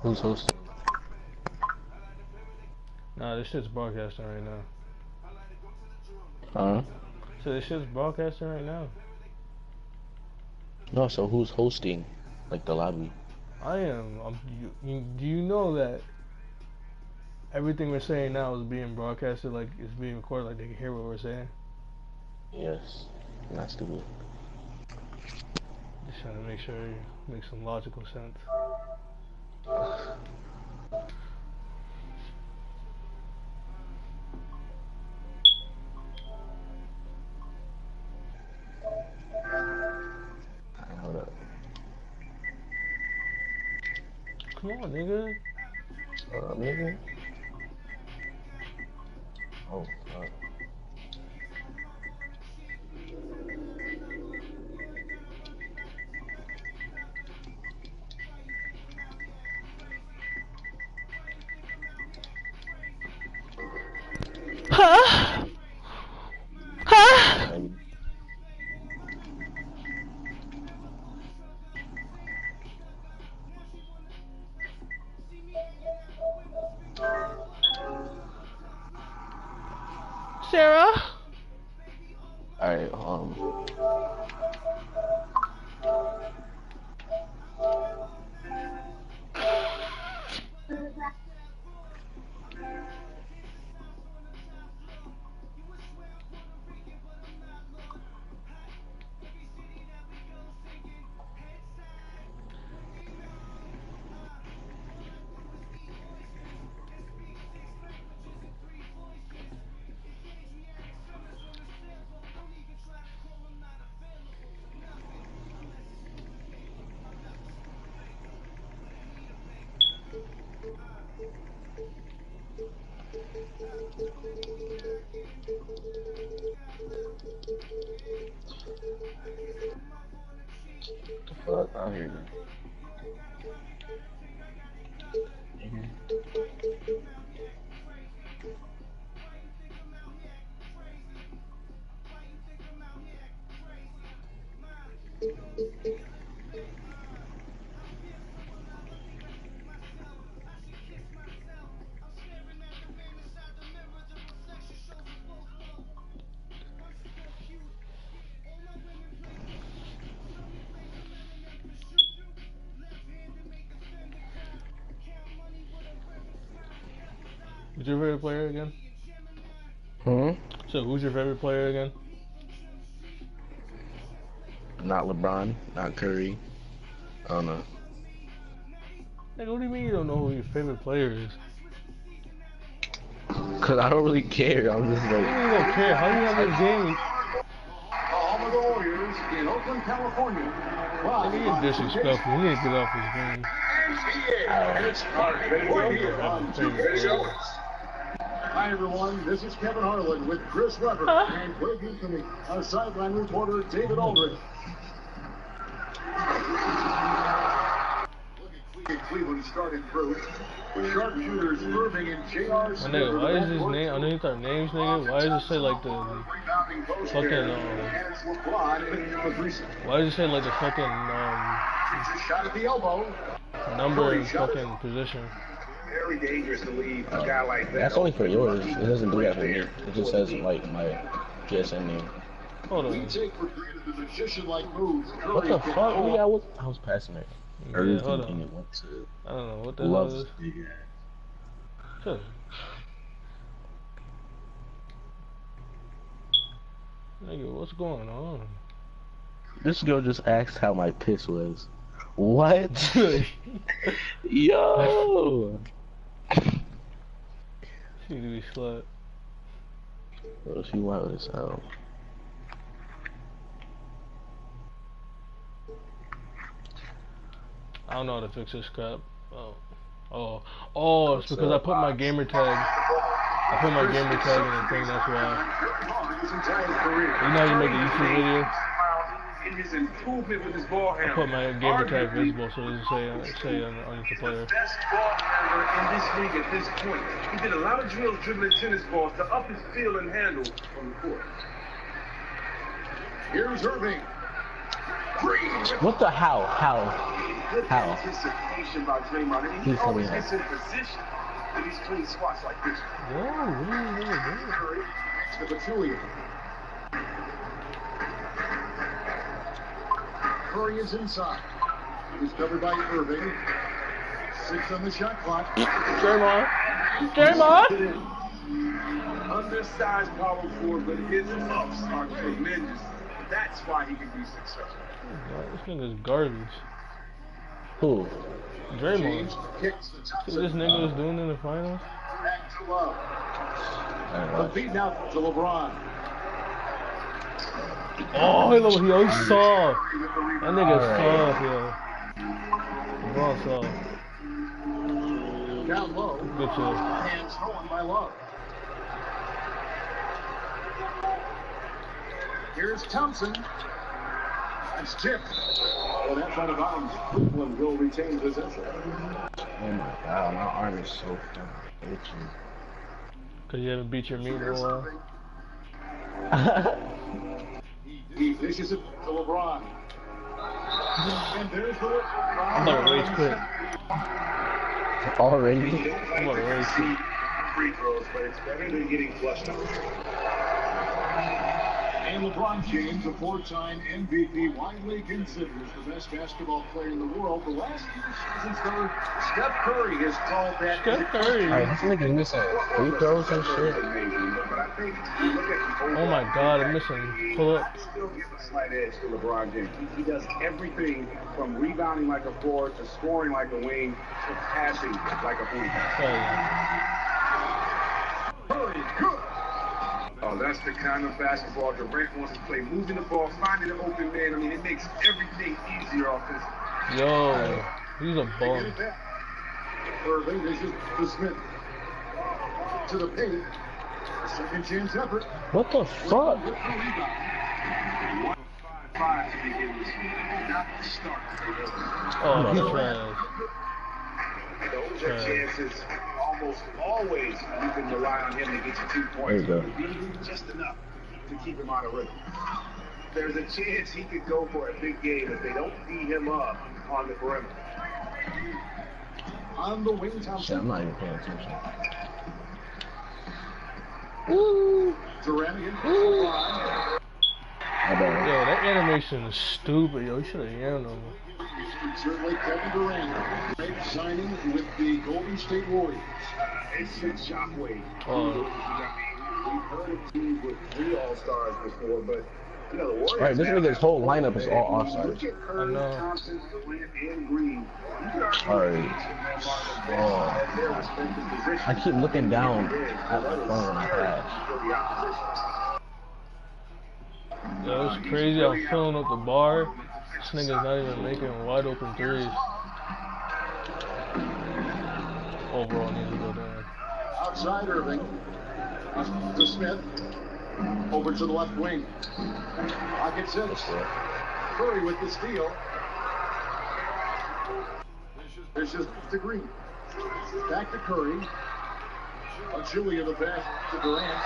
Who's hosting? Nah, this shit's broadcasting right now. Huh? So this shit's broadcasting right now. No, so who's hosting? Like the lobby? I am. Do you know that everything we're saying now is being broadcasted, like it's being recorded, like they can hear what we're saying? Yes. Not stupid. Just trying to make sure it makes some logical sense. Hold up. Come on, nigga. Nigga. Oh, fuck. Huh? Huh? Maybe. Sarah? Alright, the fuck? I hear you. Who's your favorite player again? Hmm? So who's your favorite player again? Not LeBron, not Curry. I don't know. Nigga, what do you mean you don't know who your favorite player is? Cause I don't really care. I'm just You like. don't care. How do you have this game? Home of the Warriors in Oakland, California. Nigga, you're disrespectful. You need to get off this game. Hi, everyone. This is Kevin Harlan with Chris Webber and Greg Anthony, our sideline reporter David Aldridge. Look at Cleveland starting through. With sharpshooters Irving and J.R. My nigga, why is his name underneath our names, nigga? Why does it say like the fucking why does it say like the fucking shot at the elbow. number and fucking position? Very dangerous to leave a guy like that. That's only for yours. It doesn't do that for me. It just says like my PSN name. Hold We on. take for granted the magician-like moves. What the fuck? Nigga, I was passing it. Yeah, hold Thinking on. it went to I don't know what the hell loves is. big ass. Sure. Nigga, what's going on? This girl just asked how my piss was. What? Yo! She need to be slut. Bro, she wild as hell. I don't know how to fix this crap. Oh, it's because I put my gamer tag. I put my gamer tag in the thing, that's why. You know how you make a YouTube video? In his improvement with his ball I handle. put my gamer tag visible so it doesn't say underneath the player. Best ball handler in this league at this point. He did a lot of drills dribbling tennis balls to up his feel and handle on the court. Here's Irving. What the how? How? good How? anticipation by Draymond. I mean, he He's always coming gets in position for these clean spots like this. Whoa, what are you doing? Curry to Pachulia. Curry is inside. He's covered by Irving. 6 on the shot clock. Draymond. Draymond. Undersized power forward, but his ups are tremendous. That's why he can be successful. This nigga's garbage. Who? Draymond. James kicks the top. See what this nigga was doing in the finals? Back to Love. I don't The know. beat now to LeBron. Oh, he always soft. That nigga's Alright. soft, yo. LeBron soft. Down low. Good shit. And stolen by Love. Here's Thompson. That's tipped. Well, that's out of bounds. Cleveland will retain possession. Oh my god, my arm is so fucking itchy. Cause you haven't beat your meat in a while. He dishes it to LeBron. And there's the I'm about to rage quit. Already? I'm about to rage quit. Free throws, but it's better than getting flushed out. And LeBron James, a 4-time MVP, widely considered the best basketball player in the world. The last few seasons, though, Steph Curry has called that. Steph Curry. Alright, this nigga's missing free throws and shit. Oh my god, I'm missing pull up. I still give a slight edge to LeBron James. He does everything from rebounding like a forward to scoring like a wing to passing like a point guard. Curry, good. Oh, that's the kind of basketball Durant wants to play. Moving the ball, finding an open man. I mean, it makes everything easier offensively. Yo, he's a Get bum. it back. Irving dishes to Smith. To the paint. Second chance effort. What the fuck? With the rebound. 5 to begin this game. Not the start. Oh, that's trash. Those are chances. Almost always you can rely on him to get you 2 points. There you Just enough to keep him out of rhythm. There's a chance he could go for a big game if they don't beat him up on the perimeter. On the wing, Shit, Thompson. I'm not even paying attention. Durant against LeBron. I bet. Yo, that animation is stupid. Yo, you should have yelled him. Certainly Kevin Durant. Great signing with the Golden State Warriors. It's just shockwave. Oh. We've heard of teams with 3 All-Stars before, but you know the Warriors. Alright, this nigga's whole lineup is all Look All-Stars. at Curry, I know. Thompson, Durant, and Green. You could argue Alright. at their respective positions. I keep looking down at my phone when I pass. For the opposition. Yo, it's crazy. I'm filling up the bar. This nigga's not even making wide open threes. Overall needs to go down. Outside Irving. To Smith. Over to the left wing. Pocket 6. Curry with the steal. Dishes to Green. Back to Curry. Julia the pass to Durant.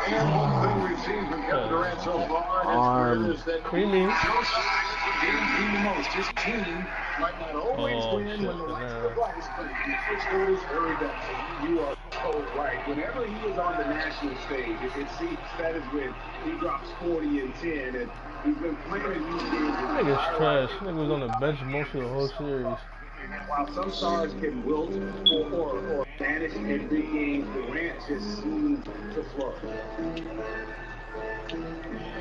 And one thing we've seen from Kevin Durant so far is that Creamy. games mean the most. His team might not always Oh, win shit, when the lights man. are brightest, but he scored his very best. You are so right. Whenever he was on the national stage, it seems that is when he drops 40 and 10, and he's been playing in these games. That nigga's trash. That nigga was on the bench most of the whole series. While some stars can wilt or manage in big games, Durant just seems to flourish.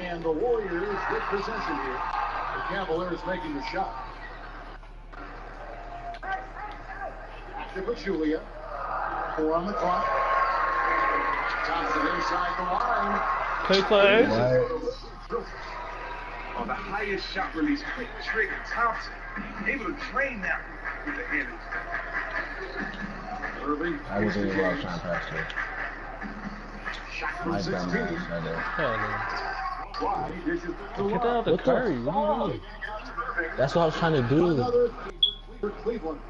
And the Warriors with possession here. The Cavaliers making the shot. To Pachulia. 4 on the clock. Thompson inside the line. Clay. On the highest shot release, quick trigger, Thompson able to drain that with the hand. Irving. I was in the I was trying to pass to. Shot My from dumb 16. ass. I did. Hell no. Wide. Dishes to Get that Love. out the What the Curry. What are you doing? That's what I was trying to do. Another for Cleveland.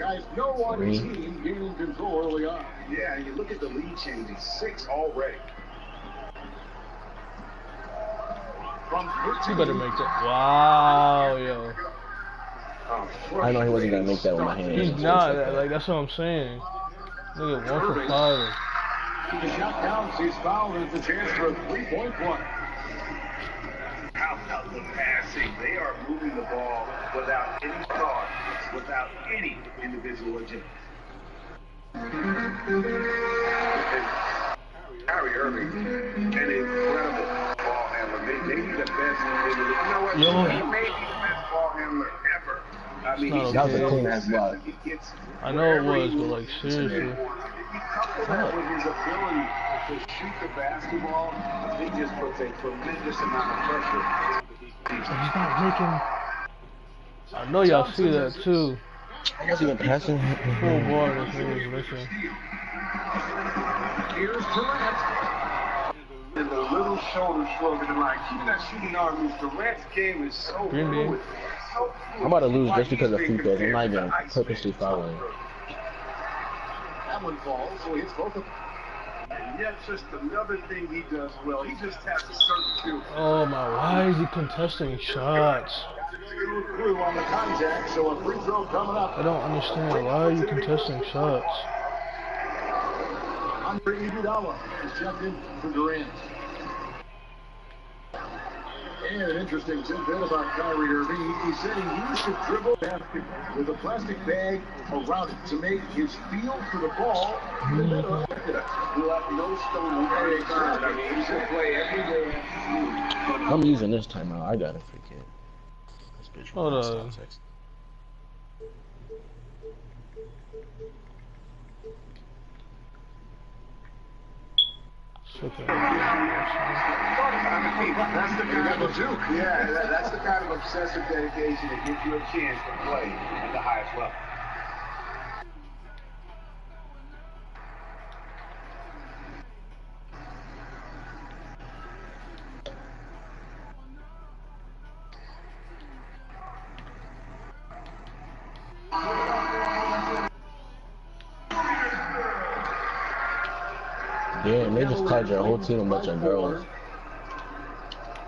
Guys, no one Three. team gaining control early on. Yeah, and you look at the lead changes, 6 already. He better make that. Wow, yo. I know he wasn't gonna make that with my hand. He's not. Like, that's what I'm saying. Look at 1 for 5. The shot counts. He's fouled, and it's a chance for a 3-point play. How about the passing? They are moving the ball without any thought, without any individual agenda. Kyrie Irving, an incredible ball handler. Maybe the best. You know what? He may be the best ball handler ever. I mean, That was a clean ass block. I know it was, but like, seriously. You couple that with his ability to shoot the basketball, he just puts a tremendous amount of pressure. He's not making. I know y'all see that too. I wasn't even passing. Full bar, this thing was missing. Here's Durant. And the little shoulder shrug and like, keep that shooting arm. Durant's game is so fluid. I'm about to lose just because of free throws. I'm not even purposely fouling. That one falls, so he hits both of them. And yet, just another thing he does well. He just has a certain feel. Oh my, why is he contesting shots? Clue on the contact, so a free throw coming up. I don't understand. Why are you contesting shots? Andre Iguodala is checked in for Durant. And an interesting tidbit about Kyrie Irving. He said he used to dribble basketball with a plastic bag around it to make his feel for the ball even better. He left no stone unturned. I mean, he should play every day. I'm using this timeout. I gotta forget. This bitch Hold wants on. context. That's the kind of that's the kind of obsessive dedication that gives you a chance to play at the highest level. Damn, they just called your whole team a bunch of girls.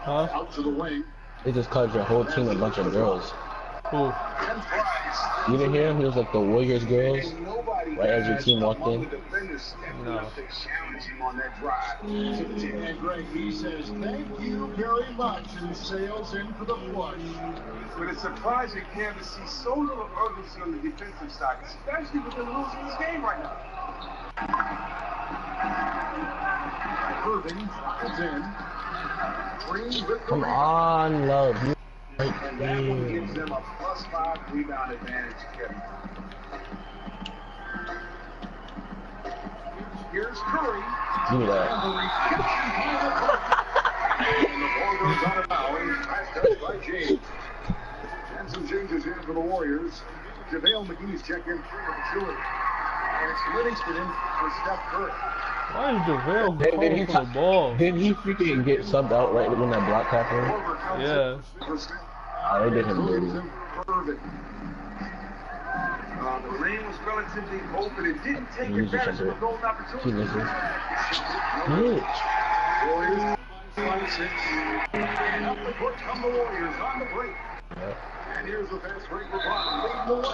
Huh? Out to the wing. They just called your whole team a bunch of girls. Who? You didn't hear him? He was like the Warriors girls. Right as your team walked in. No. And Greg, he says, thank you very much, and sails in for the flush. But it's surprising Canvas sees so little urgency on the defensive side, especially with them losing this game right now. Irving is in. Green with the Come on, love. You And that one gives them a +5 rebound advantage, Kevin. Here's Curry. Give me that. And the ball goes out of bounds. Pass touched by James. And some changes here for the Warriors. JaVale McGee's checked in for Julie. And it's Livingston in for Steph Curry. Why is JaVale Did calling he for the ball? Did he freaking get subbed out right when that block happened? Yeah. Oh, they did him dirty. The lane was relatively open. It didn't take He uses advantage of a something. golden He opportunity. misses. Bitch. Warriors 5-6. And up the court come the Warriors on the break. Yep. And here's the fast break for Brown. Leading the way.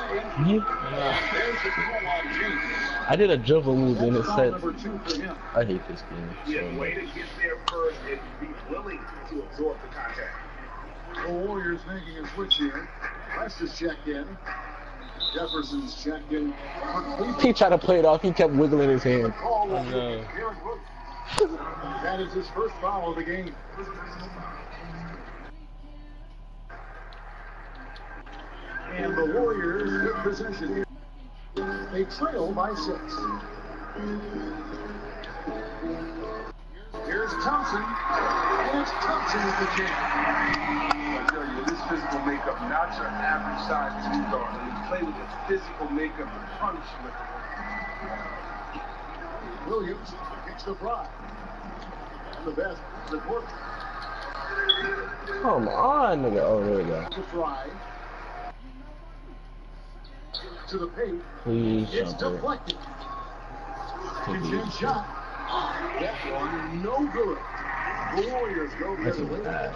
Yeah. There's the call on James. I did a dribble move and it Foul said, number 2 for him. I hate this game. Yeah, way to get there first and be willing to absorb the contact. The Warriors making a switch here. West is checked in. Jefferson's checked in. He tried to play it off. He kept wiggling his hand. Call Oh, no. That is his first foul of the game. And the Warriors with possession. They trail by 6. Here's Thompson. And it's Thompson with the jam. I tell you, this physical makeup, not your average size 2 guard. When you play with the physical makeup to punish you with the Williams kicks the fly. And the best report. Come on, nigga. Oh, there we go. The fly. To the paint. Please It's jump it. deflected. Take it Jim easy. shot. That one no good. The Warriors go the That's other a way. bad.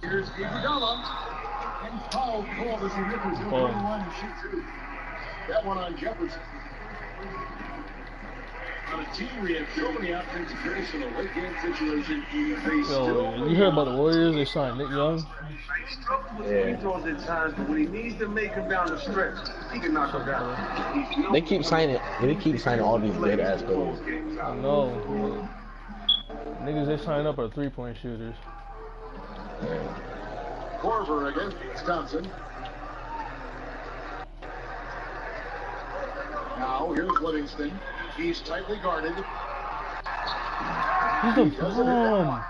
Here's Iguodala. And foul called as he nippers. He'll go to the line and shoot two. That one on Jefferson. On a team we had so many offensive drives in a late game situation. Yo, you heard about the Warriors? They signed Nick Young. He throws at times, but when he needs to make him down the stretch, he can knock him down. They keep signing all these good ass players. I know. Niggas they sign up are 3-point shooters. Korver against Thompson. Now here's Livingston. He's tightly guarded. He's a bum.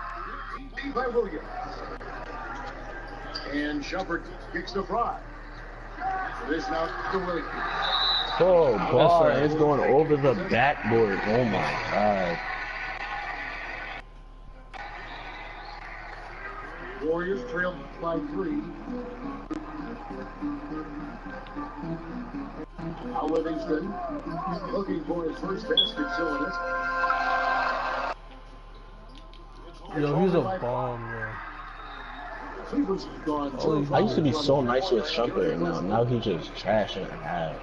Beat by Williams. And Shumpert kicks the fry. This now to Williams. Oh, ball is going over the backboard. Oh my god. Warriors trail by 3. Now Livingston looking for his first basket, showing it. Yo, he's a bomb, yo. Cleveland's gone so I used to be so nice with Shumpert, and now he's just trashing it out.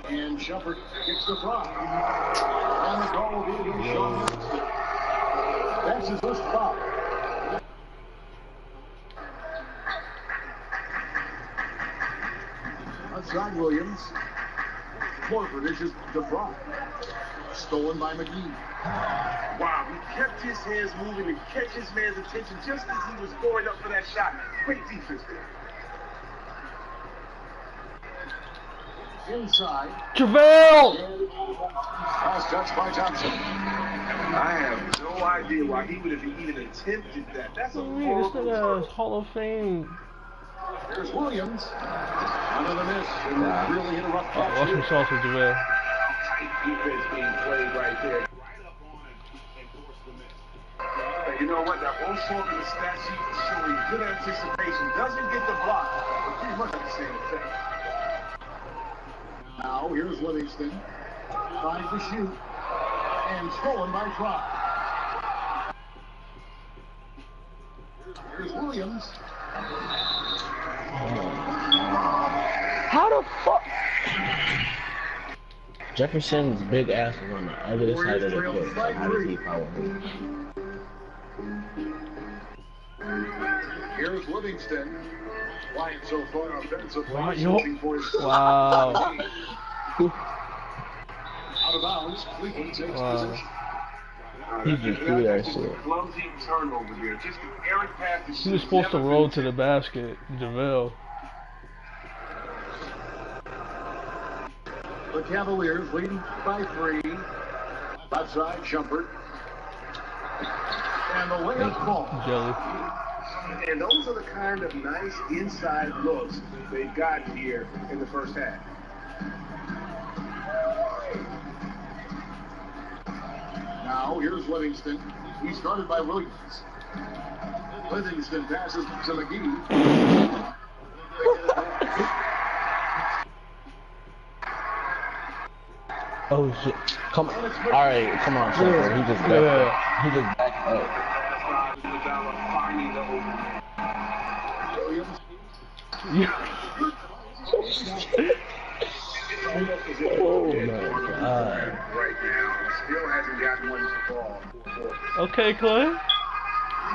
And Shumpert kicks the fly. And the call will be against Sean Livingston. That's his first foul. Outside Williams. Korver dishes the fly. Stolen by McGee. Wow, he kept his hands moving and catch his man's attention just as he was going up for that shot. Great defense there. Inside. JaVale! Pass touched by Thompson. I have no idea why he would have even attempted that. That's a What do you mean? This horrible nigga turn. is Hall of Fame. There's Williams. Another miss. And really hit a rough catch Watch here. me sauce with JaVale. Tight defense being played right there. But you know what? That whole sort of the stat sheet is showing good anticipation. Doesn't get the block, but pretty much the same thing. Now here's Livingston. Trying to shoot. And stolen by Fry. Here's Williams. How the fuck? Jefferson's big ass is on the other side of the court. So how does he power move? Here's Livingston. Line so far offensively. Wow, yo. Shooting for his Wow. out of bounds. Cleveland takes possession. He just threw that That's just shit. a clumsy turnover there. Just an errant pass. He was supposed to roll to the basket, JaVale. The Cavaliers leading by 3. Outside Shumpert. And the layup ball. Jelly. And those are the kind of nice inside looks they've gotten here in the first half. Now here's Livingston. He's guarded by Williams. Livingston passes to McGee. Oh shit! Come on! All right, come on, Shumpert. He just backed up. He just backed up. Williams. Oh my god! Right now, he still hasn't gotten one to fall. Okay, Clay.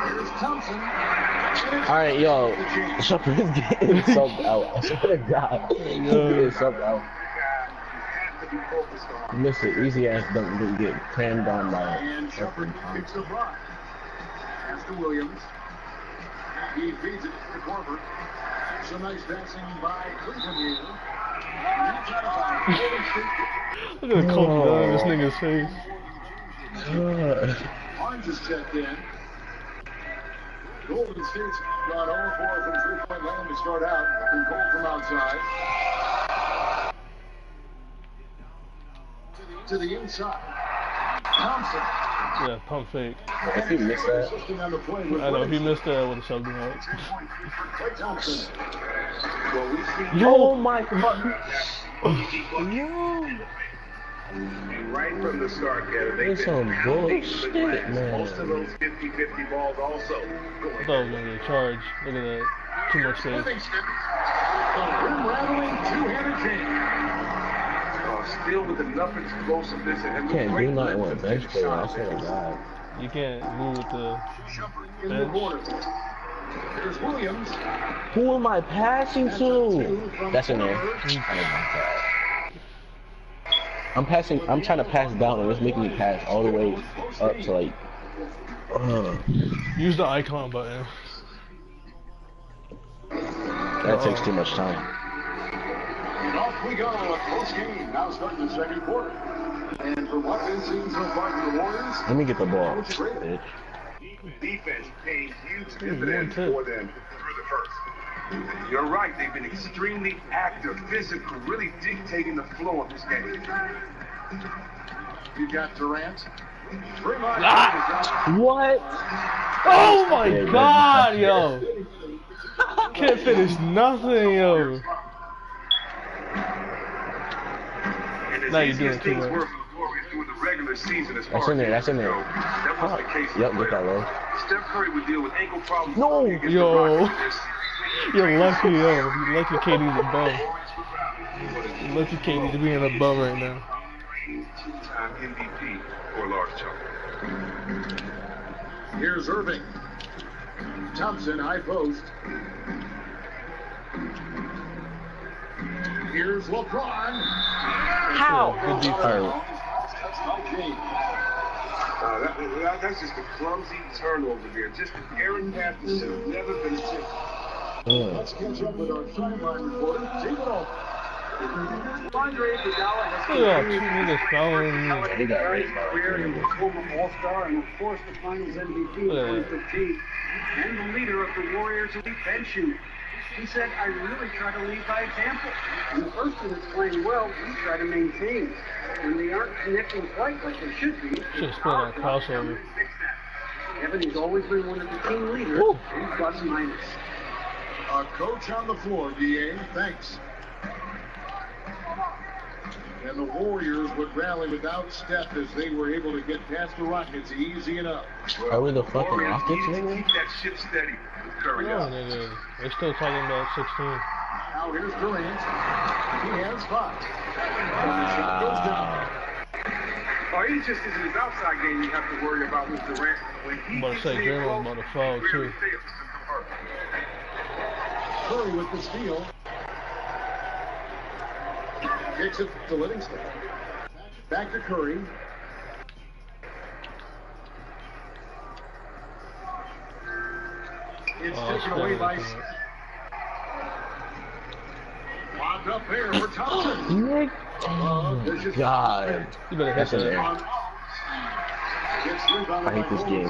Here's Thompson. All right, yo, Shumpert is getting subbed out. I swear to God, he's getting subbed out. Missed it. Easy ass dunk to get crammed on by And Shumpert kicks the block. Pass to Williams. He feeds it to Korver. Some nice passing by Cleveland here. Look at the coach down in this nigga's face. Barnes is checked in. Golden State's got all 4 from 3-point land to start out. Been cold from outside. To the inside. Thompson. Yeah, pump fake. If he missed that, Assisting on the play with I know, if he Williams. missed that, I would have subbed him out. Klay Thompson. Well, we see oh my god! Yo! And right from the start, Kevin, they've It's some been bullshit, man. most of those 50-50 balls also. I thought I was gonna get charged. Look at that. Too much safe. Livingston. The rim-rattling two-handed jam. Still with enough explosiveness and Can't do nothing with a bench player. I swear to God. You can't move with the In the corner. There's Williams. Who am I passing to? That's in there. I'm passing. I'm trying to pass down, and it's making me pass all the way up to like. Use the icon button. That takes too much time. And off we go. A close game. Now starting the second quarter. And for what we've seen so far from the Warriors. Let me get the ball, bitch. Defense paid huge dividends for them through the first. You're right. They've been extremely active, physical, really dictating the flow of this game. You got Durant. What? Oh my God, yo! Can't finish nothing, yo. Now you're doing too much. That's in there. That's in there. Yep, get that low. Steph Curry would deal with ankle problems. No, yo. You're lucky, yo. You're lucky KD's a bum. You're lucky KD to be in a bum right now. Two-time MVP for a large chunk. Here's Irving. Thompson, high post. Here's LeBron. How? Good defense. That's just a clumsy turnover there. Just an errant pass that should have never been tipped. Let's catch up with our sideline reporter, David Alton. Andre Iguodala has Look at two niggas fouling me. He got raised by career in the former All-Star and of course the Finals MVP in 2015, and the leader of the Warriors elite bench unit. He said, "I really try to lead by example. And the first team is playing well, we try to maintain. When they aren't connecting quite like they should be, Should split that crossover. Kevin has always been one of the team leaders in plus minus." A coach on the floor, DA. Thanks. And the Warriors would rally without Steph as they were able to get past the Rockets easy enough. Are we the fucking Rockets, nigga? Keep that ship steady with Curry Oh, out. nigga. They're still talking about 16. Now here's Durant. He has 5. And the shot goes down. Oh, he just isn't his outside game you have to worry about with Durant. When he I'm about to say, gets in Draymond's close, about to foul, really too. fails to convert. Curry with the steal. Kicks it to Livingston. Back to Curry. It's taken away by Steph. Locked up there for Thompson. Nick. God. You better hit That's in that. there. I hate this game.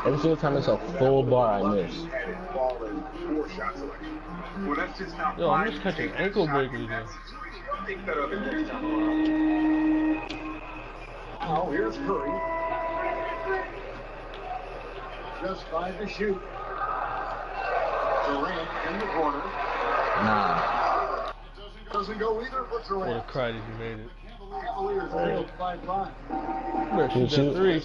Every single time it's a full bar, I miss. Well, that's just not Yo, I'm just catching ankle breakers now. Now here's Curry. Just 5 to shoot. Durant in the corner. Nah. Doesn't go either for I would Durant. have cried if you made it. Cavaliers trailed 5-5. You better shoot that three.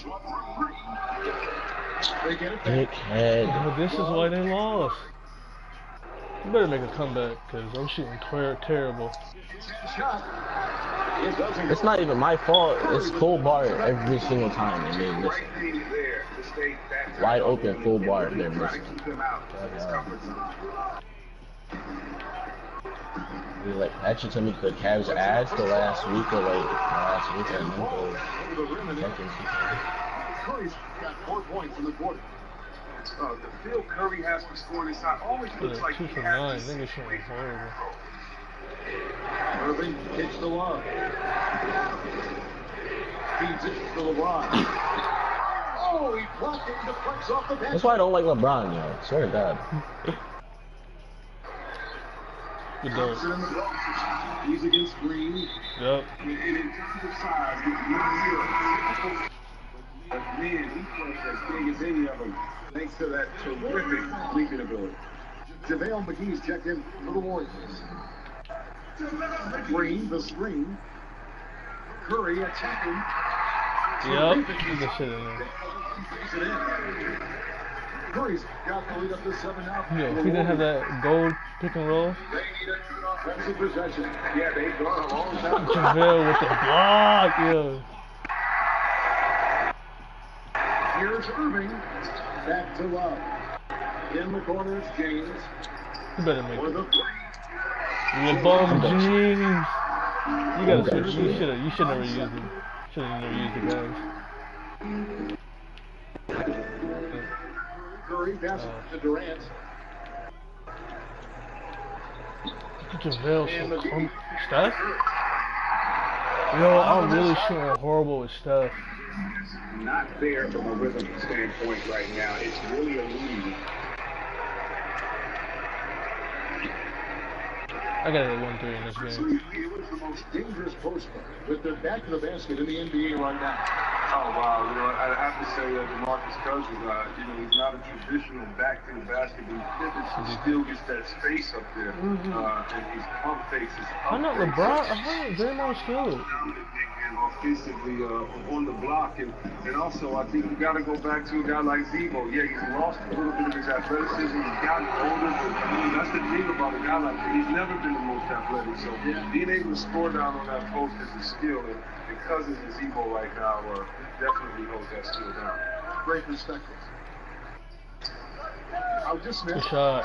They get it back. Dickhead. But this is why they lost. You better make a comeback, because I'm shooting terrible. Shot. It doesn't It's go. not even my fault. It's full bar every single time, and they miss it. Wide open, full bar, they're missing. Like, actually told me the Cavs asked the last week or like last week or month or seconds. Curry's got 4 points in the quarter. The feel Curry has for scoring inside always looks like 2 he for has 9. this Niggas shooting horrible. Irving kicks the lob. Feeds it to LeBron. Oh, he blocked it and deflects off the bench. That's why I don't like LeBron, yo. Swear to God. Good Thompson dunk. in the box. He's against Green. Yup. And in terms of size, he's 1-0. But man, he plays as big as any of them, thanks to that terrific leaping ability. JaVale McGee's checked in for the Warriors. Green, the screen. Curry attacking. Yep. Put the shit in there. Curry's got the lead up to 7 now. Yo, if he didn't have that gold pick and roll. They need a good offensive possession. Yeah, they've gone a long time. JaVale with the block, yo. Here's Irving. Back to Love. In the corner is James. You better make For it. the three. LeBron James. You gotta switch. You should have never used it. Should have never used the guys. Curry passes to Durant. JaVale so Steph? Yo, I'm really shooting horrible with Steph. It's not there from a rhythm standpoint right now. It's really eluding. I gotta hit 1-3 in this game. It was the most dangerous post with their back to the basket in the NBA right now. Oh, wow. You know, I'd have to say that DeMarcus Cousins, you know, he's not a traditional back to the basket, but he pivots and still gets that space up there. And his pump fakes is up. I know LeBron, I heard Draymond's good. And offensively on the block. And also, I think you got to go back to a guy like Zebo. Yeah, he's lost a little bit of his athleticism. He's gotten older, but that's the thing about a guy like that. He's never been the most athletic. So being able to score down on that post is a skill. And Cousins and Zebo right now definitely holds that skill down. Great perspective. I'll dismiss. Good shot.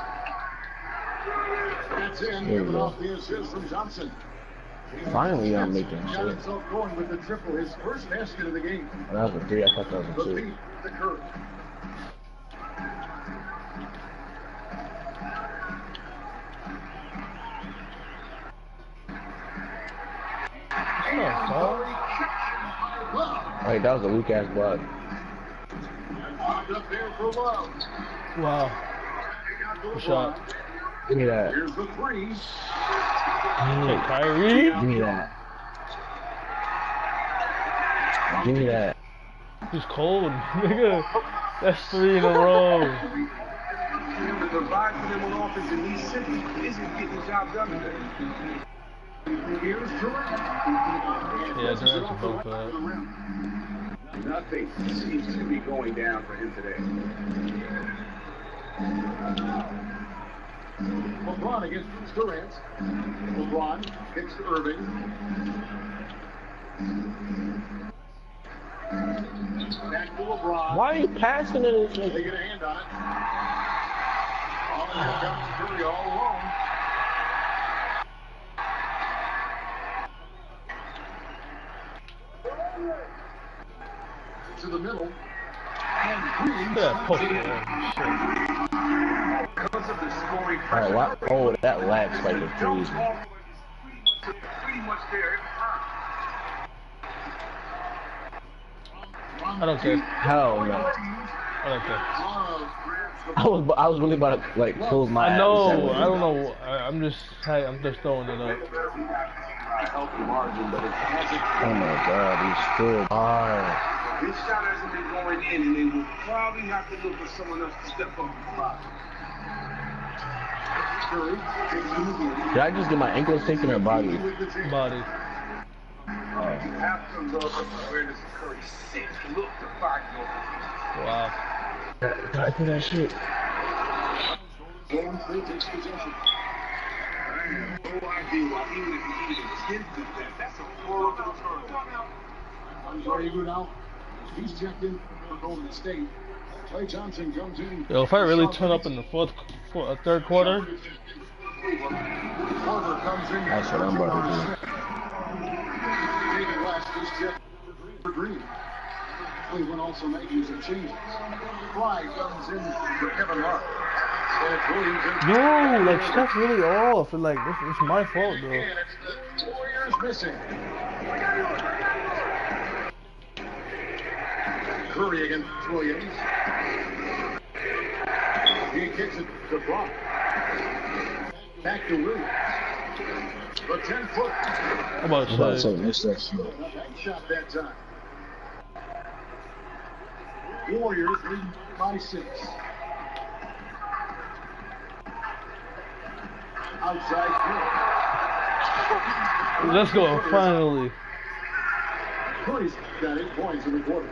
That's in. There we Giving go. off the assist from Johnson. Finally, I'm making Got shit. himself going with the triple, his first basket of the game. That was a 3. I thought that was a The 2. beat, the Curry. Wait, that was a weak ass block. Locked up there for Love. Wow. Good shot. Give me that. Here's the three. Hey, Kyrie. Give me that. Give me that. He's cold, nigga. That's 3 in a row. The vibe for them on offense, and he simply isn't getting the job done today. Here's Durant. Yeah, Durant's a bug for that. Nothing seems to be going down for him today. LeBron against Durant. LeBron kicks to Irving. Back to LeBron. Why are you passing it? They get a hand on it. Oh, here comes Curry all alone. To the middle. And Green. Yeah, post it. Because of the scoring Alright, pressure. what? Oh, that lag spike was crazy. Pretty much there. I don't care. Hell no. I don't care. I was really about to like close my eyes. I know. I don't know. I'm just throwing it up. Healthy margin, but it's Oh my god, he's still hard. His shot hasn't been going in, and they will probably have to look for someone else to step up the block. Did I just get my ankles taken or body? Body. After the awareness of Curry, 6 look to 5 more. Wow. Did I do that shit? Golden State takes possession. I have no idea why even if he even attempted that, that's a horrible turn. I'm sorry, you go now. He's checked in for Golden State. Klay Thompson comes in. Yo, if I really turn up in the third quarter, Korver comes in. That's what I'm about to do. David West is checked for Green. Cleveland also making some changes. Fry comes in for Kevin Love. yo, like Steph's really off, and like it's my fault, bro. And it's the Warriors missing. Curry against Williams. He kicks it to Brock. Back to Williams. The 10-foot. I'm about to say. Miss that shit. Nice shot that time. Warriors lead by 6. Outside. Let's go, finally. Curry's got 8 points in the quarter.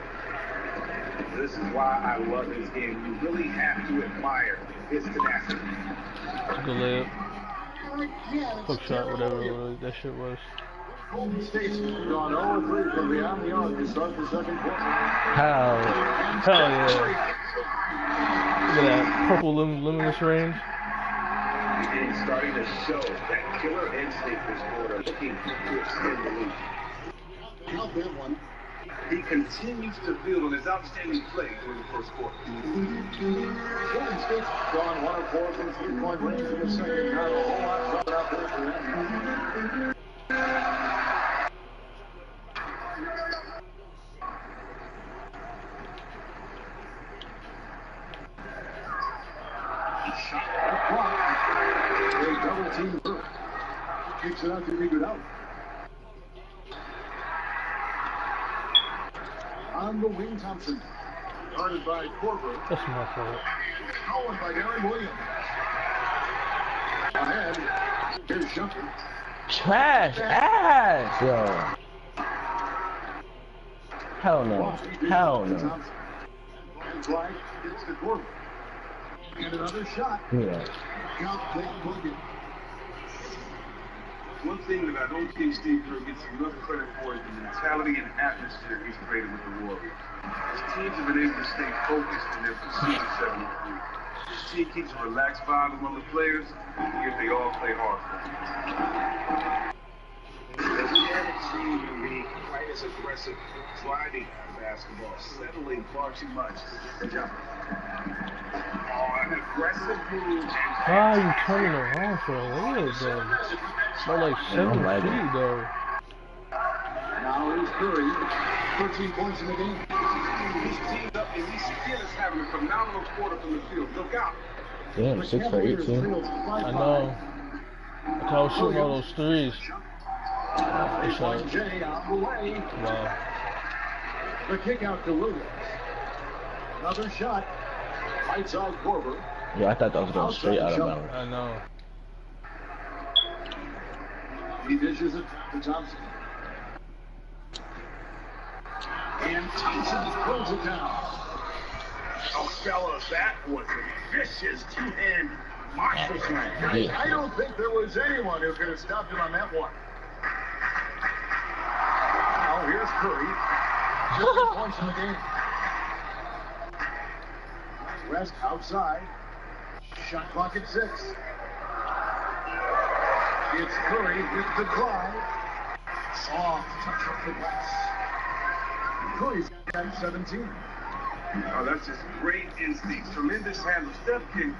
This is why I love this game. You really have to admire his tenacity. Good layup. Hook shot, whatever it was, that shit was. Golden State's gone 0-3 from beyond the arc to start the second quarter. How? Hell yeah. Look at that purple luminous range. And he's starting to show that killer instinct this quarter, looking to extend the lead. Count that one. He continues to build on his outstanding play during the first quarter. Golden State's gone 1 of 4 from 3-point range in the second. Not a whole lot coming out there for them. Shot that clock. A double team work. Kicks it out to Iguodala. On the wing, Thompson. Guarded by Korver. That's my fault. Stolen by Darren Williams. Ahead. Here's Shumpert. Trash ass, yo. Hell no. Hell no. Thompson. And Bryant gets to Korver. And another shot. Yeah. Count Clayton Williams. One thing that I don't think Steve Kerr gets enough credit for is the mentality and atmosphere he's created with the Warriors. His teams have been able to stay focused in their pursuit of 73. His team keeps a relaxed vibe among the players, and yet they all play hard for him. We haven't seen him be quite as aggressive driving basketball, settling far too much. Good job. An aggressive move. Why are you turning around for a layup, though? By like 7 feet, though. Now here's Curry. 13 points in the game. He's teamed up, and he's still having a phenomenal quarter from the field. Look out. Damn, 6 for 18. I know. Like I was shooting all those threes. Good shot. Jay out the way. Wow. The kick out to Williams. Another shot. Right side Korver. Yeah, I thought that was going straight out of bounds. I know. He dishes it to Thompson. And Thompson throws it down. Oh, fellas, that was a vicious two-hand monster slam. I don't think there was anyone who could have stopped him on that one. Now here's Curry. 50 points in the game. West outside. Shot clock at 6. It's Curry with the drive. Soft touch of the glass. Curry's got 17. Oh, that's just great instincts. Tremendous handle. Steph can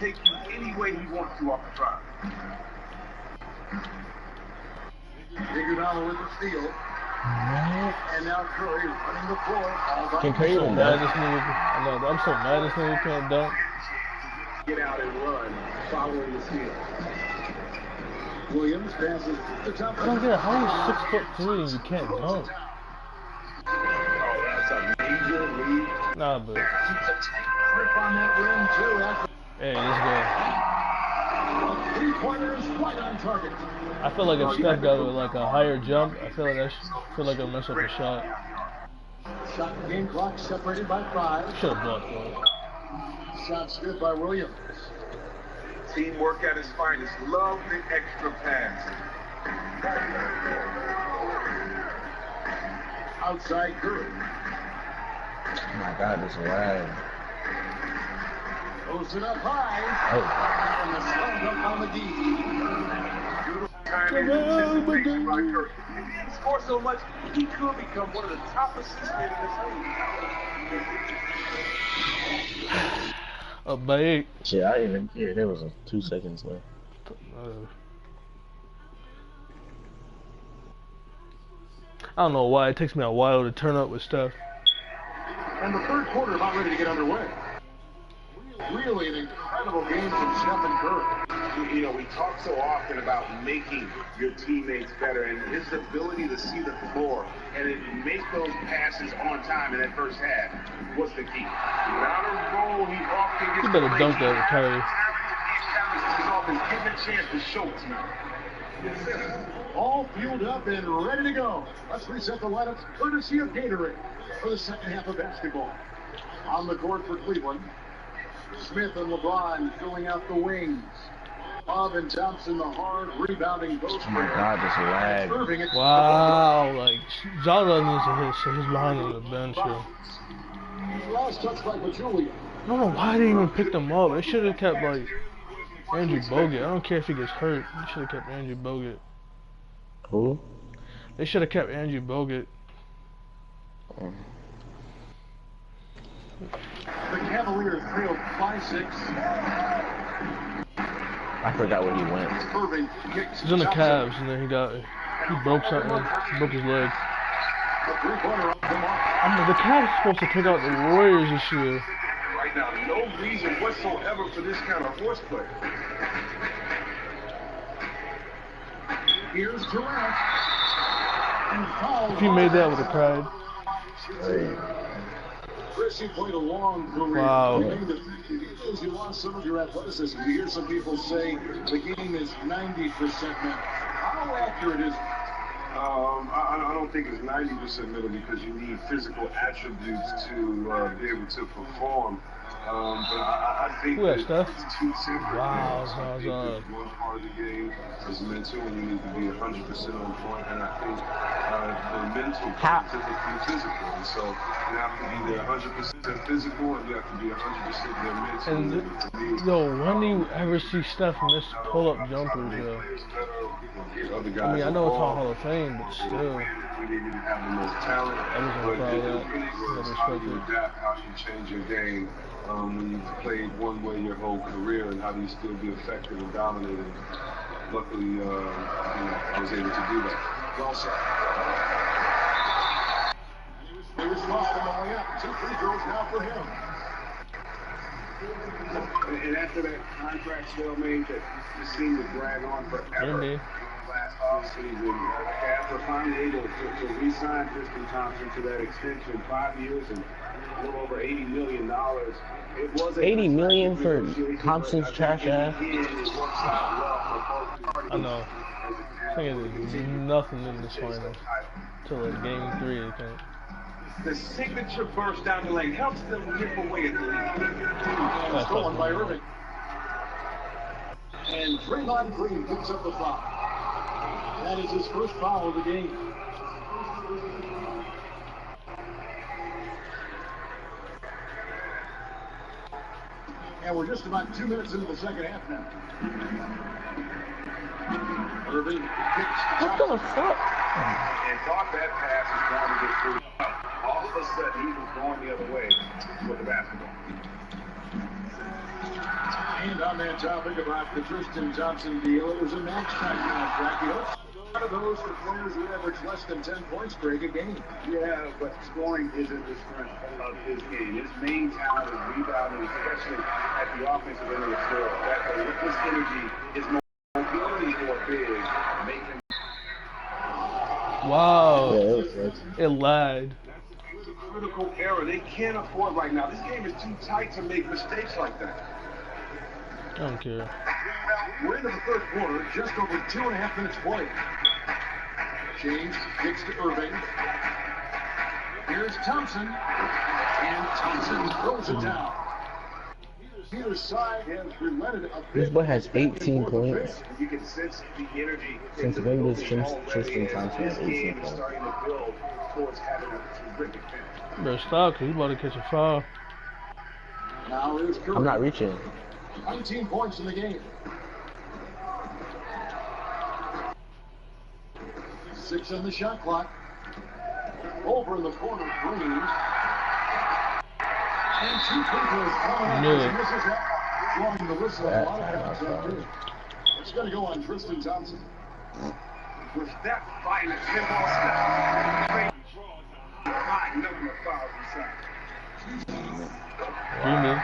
take you any way he wants to off the drive. Iguodala with the steal. And now Curry running the floor. Can Curry even Mad dunk? this nigga. I know. I'm so mad this nigga can't dunk. Get out and run following the steal. Williams passes to Thompson. I don't get it. How are you 6'3" and you can't dunk? Oh, that's a major lead. Nah, but Keeps a tight grip on that rim, too. hey, let's go. Three-pointers right on target. I feel like if Steph got like a higher jump, I feel like it'll mess up the shot. Shot game clock separated by 5. Should have blocked though. Shot's good by Williams. Teamwork at its finest. Love the extra pass. Outside Curry. Oh my god, this is wild. Goes it up high. Oh. And the slam dunk on McGee. Time and anticipation by Curry. If he didn't score so much, he could become one of the top assist men in this league. Up by 8. Shit, I didn't even care. There was 2 seconds left. I don't know why it takes me a while to turn up with stuff. And the third quarter about ready to get underway. Really an incredible game from Steph and Curry. You know, we talk so often about making your teammates better, and his ability to see the floor and then make those passes on time in that first half was the key. Without a roll, he often gets You better dunk that, Curry. This is often given chance to show it to him. All fueled up and ready to go. Let's reset the lineups courtesy of Gatorade for the second half of basketball. On the court for Cleveland, Smith and LeBron filling out the wings. Bob and Thompson, the hard rebounding post. Oh my God, this lag. Wow, like Zala needs to hit, so he's behind on the bench here. Last touch by Pachulia. I don't know why they even picked him up. They should have kept like Andrew Bogut. I don't care if he gets hurt. They should have kept Andrew Bogut. Who? They should have kept Andrew Bogut. The Cavaliers trailed 5-6. I forgot where he went. Irving kicks. He's in the Cavs, and then he broke something. He broke his leg. The three-pointer off the mark. I mean, the Cavs are supposed to take out the Warriors this year. Right now, no reason whatsoever for this kind of horseplay. Here's Durant. And foul. If he made that, I would have cried. Chris, you played a long career. Wow. You lost some of your athleticism. You hear some people say the game is 90% mental. How accurate is it? I don't think it's 90% mental because you need physical attributes to be able to perform. But I think Who has that stuff? it's too simple. Wow, I think that one part of the game is mental, and you need to be 100% on point. And I think the mental part is typically physical, and so you have to be there 100% physical, and you have to be 100% there mentally. And yo, when do you ever see Steph miss pull-up jumpers, yo? I mean, I know it's not Hall of Fame, but still. We didn't have the most talent, I was but proud of that. how you adapt, how you change your game when you've played one way your whole career, and how do you still be effective and dominating. Luckily, I was able to do that. Well said. He was lost on the way up. 2 free throws now for him. And after that contract stalemate that just seemed to drag on forever. Last offseason, Cavs were finally able to re-sign Tristan Thompson to that extension, 5 years and a little over $80 million. It was $80 million for Thompson's trash ass. I know. I think it's nothing in this final till like game 3, I think. The signature burst down the lane helps them nip away at the lead. Stolen by Irving. And Draymond Green picks up the foul. That is his first foul of the game. And we're just about 2 minutes into the second half now. Irving kicks. What the fuck? And thought that pass was going to get through. All of a sudden, he was going the other way with the basketball. And on that topic about the Tristan Thompson deal, it was a max-time contract. You don't see a lot of those for players who average less than 10 points per game. Yeah, but scoring isn't the strength of his game. His main talent is rebounding, especially at the offensive end of the floor. With his energy, his mobility for big, make him. Wow. Yeah, It lagged. It's a critical error. They can't afford right now. This game is too tight to make mistakes like that. I don't care. We're into the third quarter, just over 2.5 minutes played. James kicks to Irving. Here's Thompson. And Thompson throws it down. Either side has relented a bit. This boy has 18 points. You can sense the energy. Since when does Tristan Thompson have 18 points? Starting to build towards having a terrific finish. Better stop, cause you about to catch a foul. Now here's Curry. I'm not reaching. 19 points in the game. 6 on the shot clock. Over in the corner, Green. And 2 free throws coming up as he misses that. Blowing the whistle. A lot of times. It's going to go on Tristan Thompson. With that violent tempo step, high number of fouls inside. Dreaming.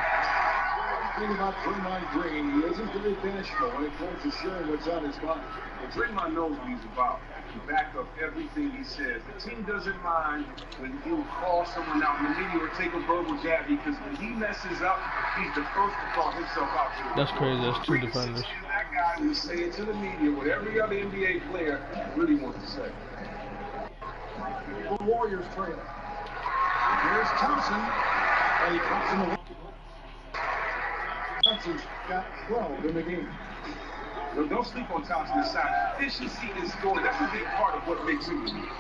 Thing about Draymond Green, he isn't very bashful when it comes to sharing what's on his mind. And Draymond knows what he's about. He back up everything he says. The team doesn't mind when he'll call someone out in the media or take a verbal jab, because when he messes up, he's the first to call himself out. That's crazy. That's 2 defenders. guy who's saying to the media what every other NBA player really wants to say. The Warriors trail. Here's Thompson. And he comes in the Thompson's got 12 in the game. Look, don't sleep on Thompson's side. Efficiency in scoring, that's a big part of what makes him unique.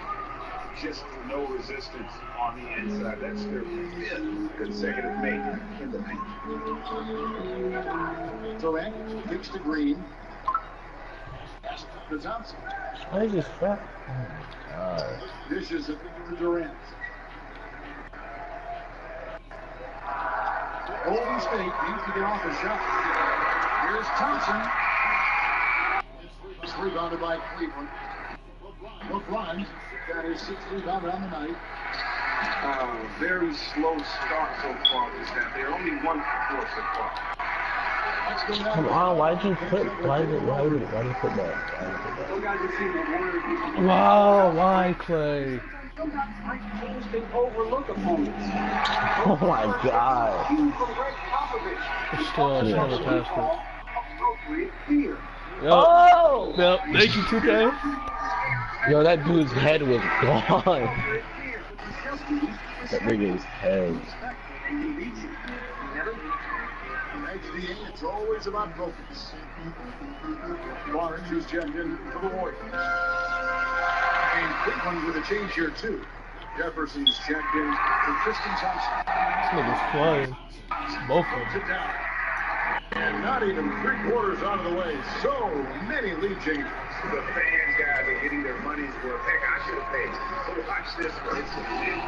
Just no resistance on the inside. That's their 5th consecutive make in the paint. Durant kicks to Green. To Thompson. Why is this fat? Dishes it to Durant. Golden State needs to get off a shot. Here's Thompson. It's rebounded by Cleveland. LeBron got his 6th rebound on the night. Very slow start so far this half. They're only 1 for 4 so far. Come on, why'd you put why did you put that? Wow, why Clay? Sometimes they overlook opponents. Oh my god. It's still never passed it. Appropriate fear. Yep. Oh! Yep. Thank you, 2K. Yo, that dude's head was gone. That nigga's head. It's always about focus. Barnes is checked in for the Warriors. And Cleveland with a change here, too. Jefferson's checked in for Tristan Thompson. This nigga's flying. Both of them. And not even 3/4 out of the way. So many lead changes. The fans, guys, are getting their money's worth. Heck, I should have paid. So watch this one. It's legit.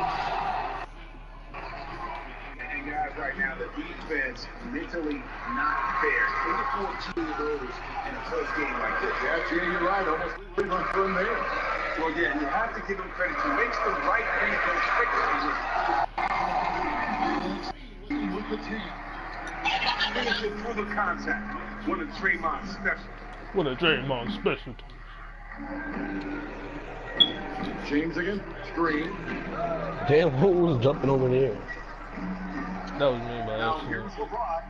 And guys, right now, the defense mentally not there. 14 of those in a close game like this. Yeah, Jay, you're right. Almost Cleveland from there. Well, yeah, you have to give him credit. He makes the right defense fixes. With the team. Finish it through the contact. One of Draymond's special. What a Draymond specialty. James again. Screen. Damn, who was jumping over there? That was me by Now accident. here's LeBron.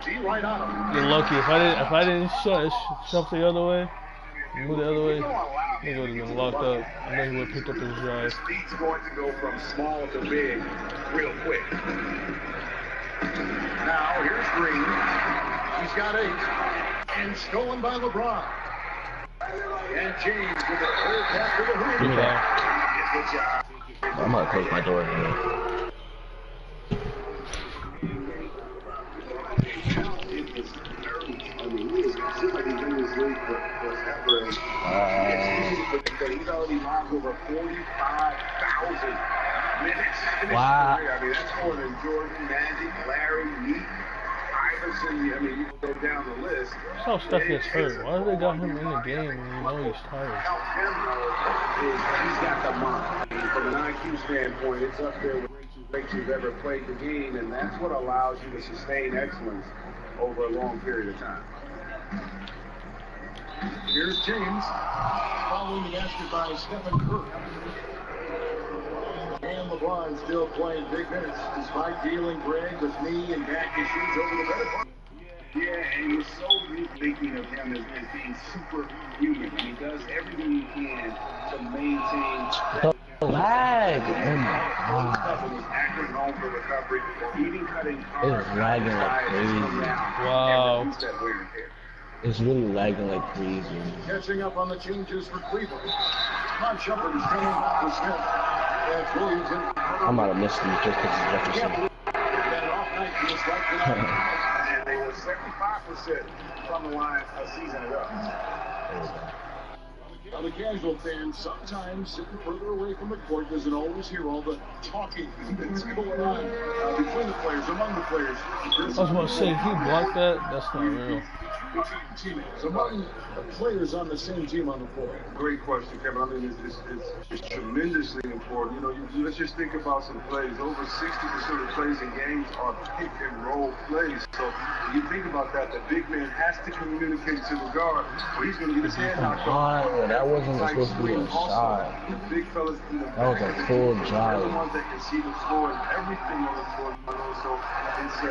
G right on him. You're lucky. If I didn't shove the other way, move the other way, he would have been locked up. And then he would have picked up his drive. Speed's going to go from small to big real quick. Now here's Green. He's got 8. And stolen by LeBron. And James with a clear pass to the hoop. Give me that. Good job. I'm gonna close my door here. He's already logged over 45,000 minutes. Wow. I mean, that's more than Jordan, Magic, Larry, Meek, Iverson. I mean, you can go down the list. That's how Steph gets hurt. Why do they got him in the game when you know he's tired? He's got the mind. I mean, from an IQ standpoint, it's up there with greats who've ever played the game, and that's what allows you to sustain excellence over a long period of time. Here's James. Following the basket by Stephen Curry. And LeBron still playing big minutes despite dealing Greg with knee and back issues over the better part. Yeah, and he's so unique thinking of him as being superhuman. And he does everything he can to maintain that Lag! Oh my god. accurate home for recovery, even cutting It's lagging like crazy. Wow. It's really lagging like crazy. Catching up on the changes for Cleveland. Todd Shepard is coming for Smith. That's Williamson. I might have missed these just because it's Jefferson. Had an off night just like tonight. And they were 75% from the line a season ago. Now, the casual fan, sometimes sitting further away from the court, doesn't always hear all the talking that's going on between the players, among the players. I was about to say, if he blocked that, that's not real. Teammates, among the players on the same team on the floor. Great question, Kevin. I mean, it's tremendously important. You know, let's just think about some plays. Over 60% of plays in games are pick and roll plays. So you think about that, the big man has to communicate to the guard, or he's going to get his hand knocked off. That wasn't supposed to be a shot. The big fellas in the That was a full They're the drive. ones that can see the floor and everything on the floor. So it's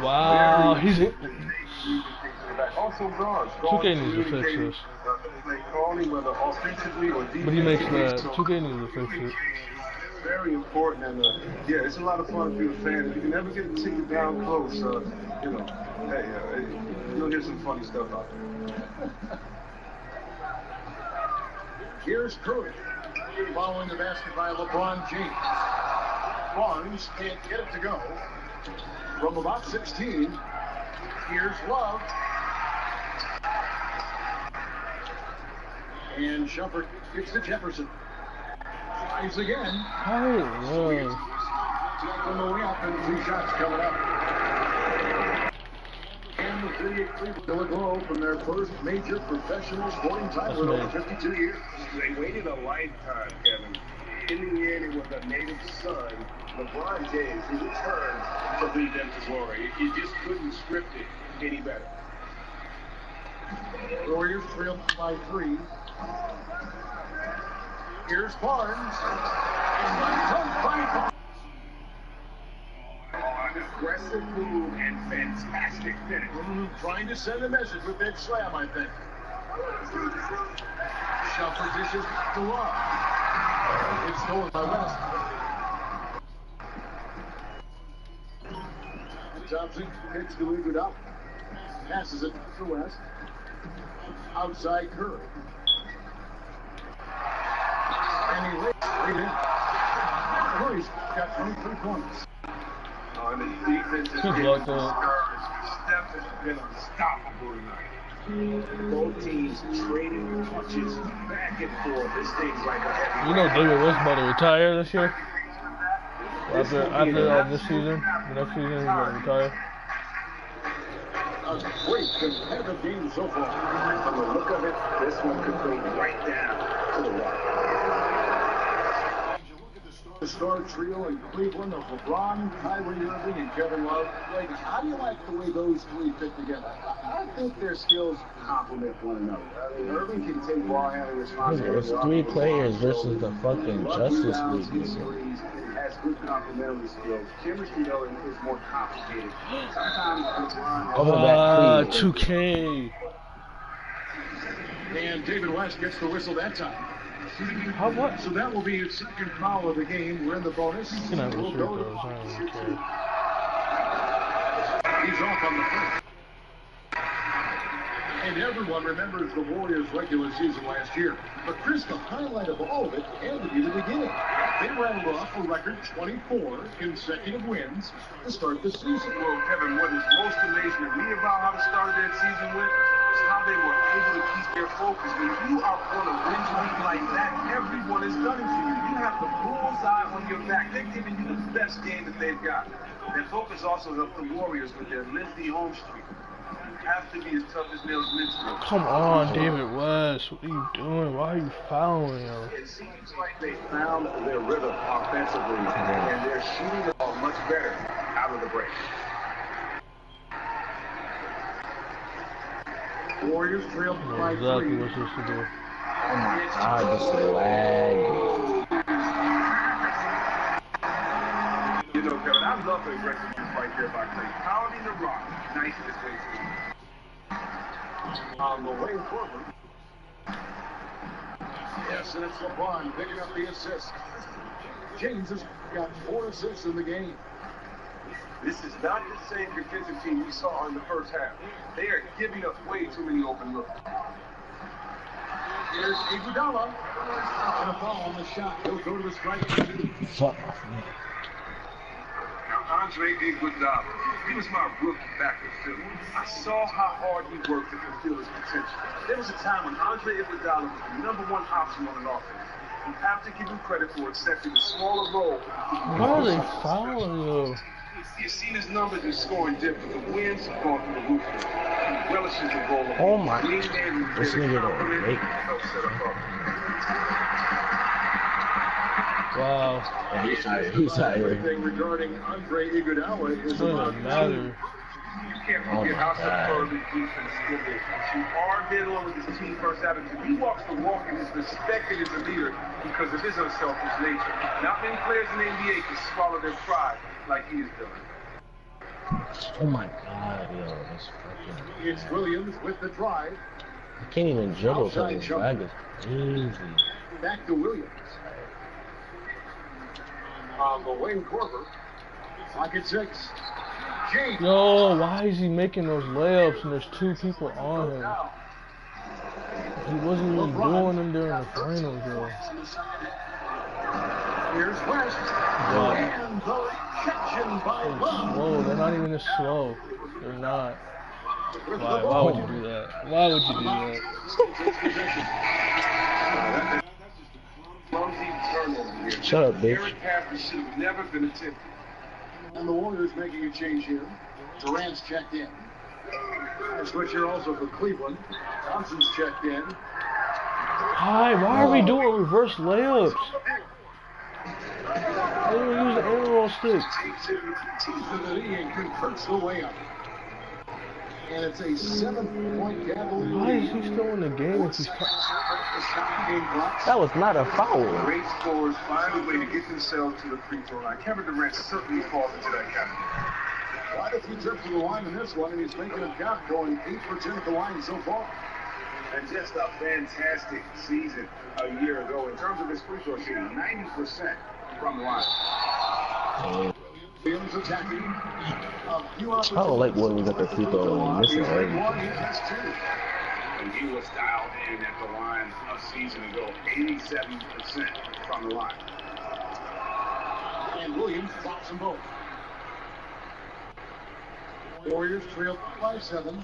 Wow, he's Also guards. 2K needs to fix this. But he makes the 2K needs to fix it. Very important, and yeah, it's a lot of fun for the fans. If you can never get a ticket down close, you know, hey, you'll hear some funny stuff out there. Here's Curry following the basket by LeBron James. Barnes can't get it to go. From about 16, here's Love. And Shumpert gets to Jefferson. Drives again. Oh, On the way up, and 2 shots coming up. And the Cleveland will grow from their first major professional sporting title in over 52 years. They waited a lifetime, Kevin. In the end, it was a native son, LeBron James, who returned to lead them to glory. You just couldn't script it any better. Warriors trail by 3. Here's Barnes. An aggressive move and fantastic finish. Trying to send a message with that slam, I think. Shumpert dishes to Love. It's stolen by West. Thompson kicks to Iguodala. Passes it to West. Outside Curry. And he lays right in. Curry's got 23 points. And the defense is getting discouraged. Steph has been unstoppable tonight. Both teams trading punches back and forth. This thing's like a heavy. you know David West about to retire this year? After this season, the next season he's going to retire. A great competitive game so far. From the look of it, this one could go right down to the wire. The star trio in Cleveland of LeBron, Kyrie Irving, and Kevin Love. Like, how do you like the way those 3 fit together? I think their skills complement one another. Irving can take ball handling responsibility. There's 3 players versus the fucking Justice League. Has good complementary skills. Chemistry, though, is more complicated. Sometimes LeBron 2K. And David West gets the whistle that time. How what? So that will be his second foul of the game. We're in the bonus. You can have the free throws. I don't even care. He's off on the first. And everyone remembers the Warriors' regular season last year. But Chris, the highlight of all of it had to be the beginning. They rattled off a record 24 consecutive wins to start the season. Well, Kevin, what is most amazing to me about how they started that season with is how they were able to keep their focus. When you are on a win streak like that, everyone is gunning for you. You have the bullseye on your back. They're giving you the best game that they've got. Their focus also helped the Warriors with their lengthy home streak. Have to be as tough as nails mentally. Come on, David West. What are you doing? Why are you fouling, yo? It seems like they found their rhythm offensively, and they're shooting the ball much better out of the break. Warriors trailed by 3. Exactly what you're supposed to do. Oh my god, this is lag. You know, Kevin, I love the aggressiveness right there by Clay. Pounding the rock. Nice this way, too. On the way forward. Yes, and it's LeBron picking up the assist. James has got 4 assists in the game. This is not the same defensive team we saw in the first half. They are giving up way too many open looks. Here's Iguodala. And a foul on the shot. He'll go to the strike. Fuck. Andre Iguodala, he was my rookie back in Philly. I saw how hard he worked to fulfill his potential. There was a time when Andre Iguodala was the #1 option on an offense. You have to give him credit for accepting a smaller role. Why are they fouling, yo? You've seen his numbers in scoring different. The wins have gone through the roof. He relishes the role of Oh my. lean man who's This very nigga confident don't make and helps set up Wow. Yeah, he's tired. Everything regarding Andre Iguodala is It doesn't matter. You can't forget how superb his defense skill is. You are dead on with his team first attitude. He walks the walk and is respected as a leader because of his unselfish nature. Not many players in the NBA can swallow their pride like he has done. Oh my god, yo, this fucking. It's Williams with the drive. I can't even dribble because this bag is crazy. Back to Williams. On the wing, Korver. Clock at 6. James. Yo, why is he making those layups and there's two people on him? He wasn't even doing them during the finals, yo. Here's West. And the rejection by Love. Whoa, they're not even this slow. They're not. Why would you do that? Why would you do that? Shut up, bitch. Eric Pafford should have never been attempted. And the Warriors making a change here. Durant's checked in. A switch here also for Cleveland. Thompson's checked in. Why are we doing reverse layups? I didn't even use the air roll stick. Takes it to the knee and converts the layup. And it's a 7-point Cavaliers. Why is he still in the game if he's That was not a foul. Great scorers find a way to get themselves to the free throw line. Kevin Durant certainly falls into that category. Quite a few trips to the line in this one, and he's making a count, going 8 for 10 at the line so far. And just a fantastic season a year ago in terms of his free throw shooting, 90% from the line. Williams attacking. I don't like when we got the free throw and missing everything. And he was dialed in at the line a season ago, 87% from the line. And Williams drops them both. Warriors trail by 7.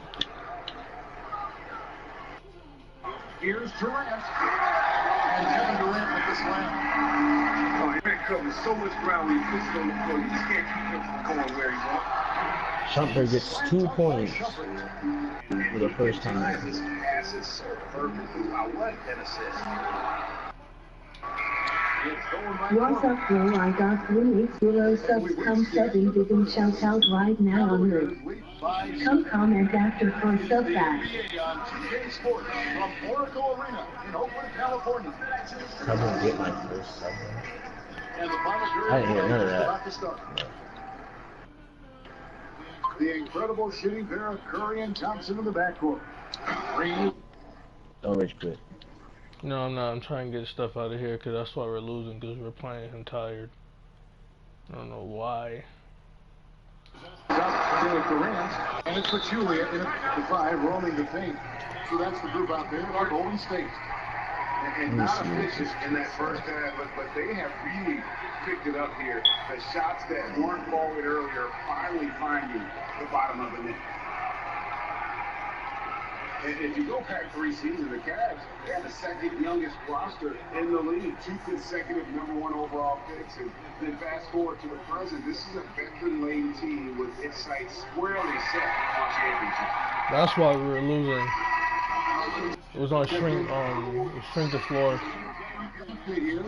Here's Durant. And Kevin Durant with the slam. Oh, he covers so much ground when he puts it on the floor. You just can't keep him from going where he wants. Shumpert gets 2 points for the first time. His passes so perfectly. Wow, what an assist. What's up, bro? I got 3 euro subs. Come 7 didn't shout out right now on Earth. Come comment after for sub back. On TK Sports from Oracle Arena in Oakland, California. I'm gonna get my first sub. And the final period I didn't hear none of is that. about to start. The incredible shooting pair of Curry and Thompson in the backcourt. Green. Don't rage quit. No, I'm not. I'm trying to get stuff out of here because that's why we're losing, because we're playing him tired. I don't know why. Up to Durant, and it's for Julia in the 5, rolling the paint. So that's the group out there, our Golden State. And not efficient in that first half, but they have really picked it up here. The shots that weren't falling earlier finally finding the bottom of the net. And if you go back 3 seasons, the Cavs, they had the second youngest roster in the league, 2 consecutive #1 overall picks. And then fast forward to the present, this is a veteran-laden team with its sights squarely set on championship. That's why we were losing. It was on shrink the floor.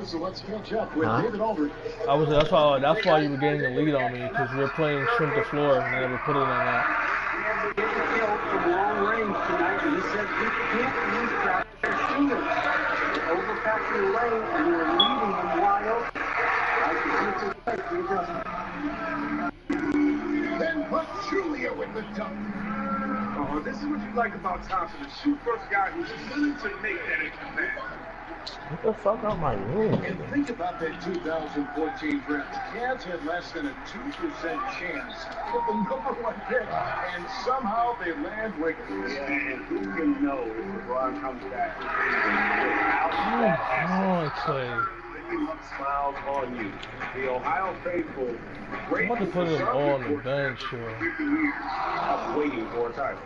So let's catch up with David Aldridge. That's why you were getting the lead on me, because we were playing shrink the floor and I never put it on that. He had to get the kill from long range tonight, and he said he can't use that shooters. They're overpacking the lane, and we're leaving them wide open. Then put Julia with the dunk. Oh, this is what you like about Thompson, the shoot-first guy who's willing to make that extra pass. What the fuck out my room? And think about that 2014 draft. The Cavs had less than a 2% chance with the #1 pick, and somehow they land Wiggins. Yeah, and who can know if LeBron comes back Oh, Clay. smiles on you. The Ohio faithful, I'm about to put him on the bench, yo. of waiting for a title.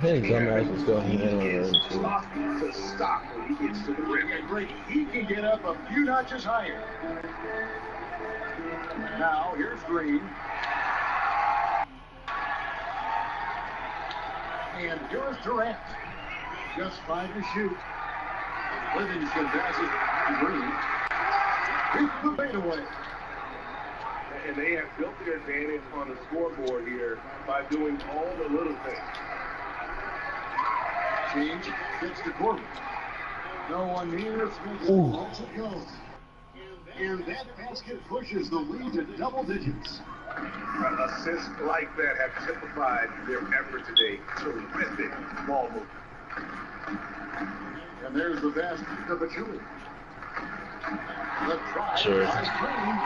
His dumbass is still handling it. To stop when he gets to the rim. And Brady, he can get up a few notches higher. Now, here's Green. And here's Durant. Just 5 to shoot. Livingston passes to Green. Keeps the fade away. And they have built their advantage on the scoreboard here by doing all the little things. Change gets to Corbin. No one near. Lets it go. And that basket pushes the lead to double digits. Assists like that have typified their effort today. Terrific ball movement. And there's the pass to Pachulia. The try Sure. by Green.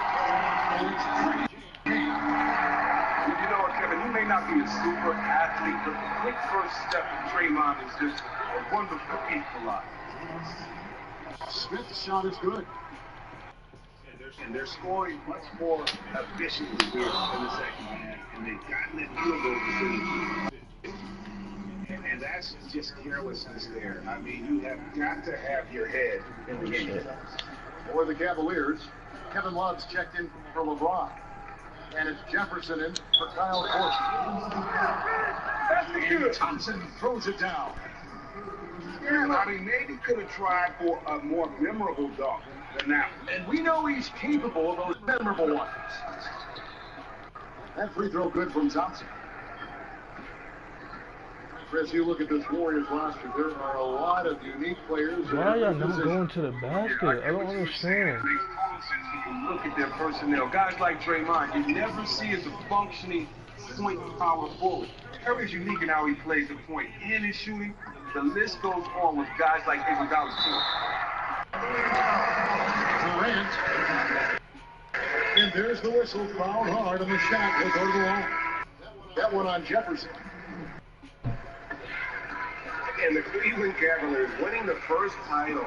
You know what, Kevin? You may not be a super athlete, but the quick first step of Draymond is just a wonderful equalizer. Smith's shot is good. And they're scoring much more efficiently here in the second half. And they've gotten that field goal percentage. And that's just carelessness there. I mean, you have got to have your head in the game. For the Cavaliers, Kevin Love's checked in for LeBron. And it's Jefferson in for Kyle Korver. That's the good. Thompson throws it down. Yeah, I mean, maybe could have tried for a more memorable dunk than that. And we know he's capable of those memorable ones. That free throw good from Thompson. Chris, you look at this Warriors roster, there are a lot of unique players. Why are y'all not going to the basket? I don't understand. Look at their personnel. Guys like Draymond, you never see as a functioning point power forward. Curry's unique in how he plays the point and his shooting. The list goes on with guys like Iguodala too. Durant. And there's the whistle, fouled hard, and the shot will go to the line. That one on Jefferson. And the Cleveland Cavaliers winning the first title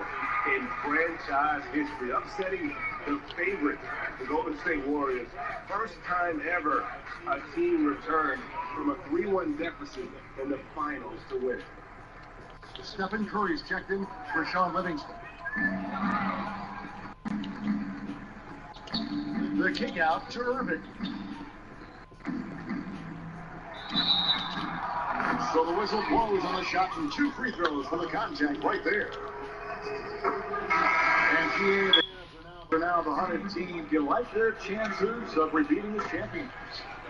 in franchise history, upsetting the favorite, the Golden State Warriors. First time ever a team returned from a 3-1 deficit in the finals to win. Stephen Curry's checked in for Sean Livingston. The kick out to Irving. So the whistle blows on the shot and 2 free throws for the contact right there. And GA are now the Hunted team. Do you like their chances of repeating as champions?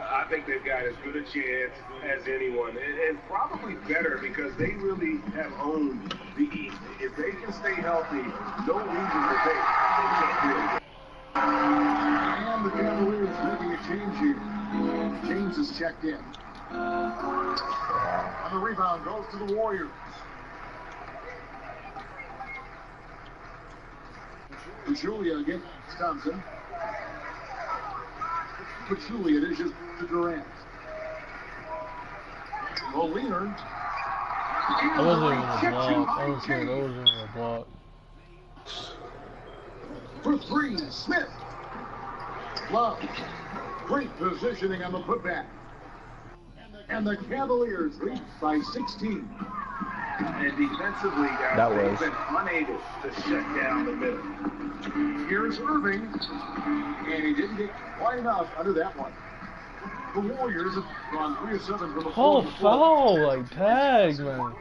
I think they've got as good a chance as anyone, and probably better because they really have owned the East. If they can stay healthy, no reason that they can't do it. And the Cavaliers making a change here. James is checked in. And the rebound goes to the Warriors. Pachulia against Thompson. Pachulia dishes to Durant. Leonard. That wasn't even a block. I was saying that wasn't even a block. For 3, Smith. Love. Great positioning on the putback. And the Cavaliers lead by 16. And defensively, guys, they've been unable to shut down the middle. Here's Irving. And he didn't get quite enough under that one. The Warriors have gone 3 of 7 from the Call a foul, like tag, man.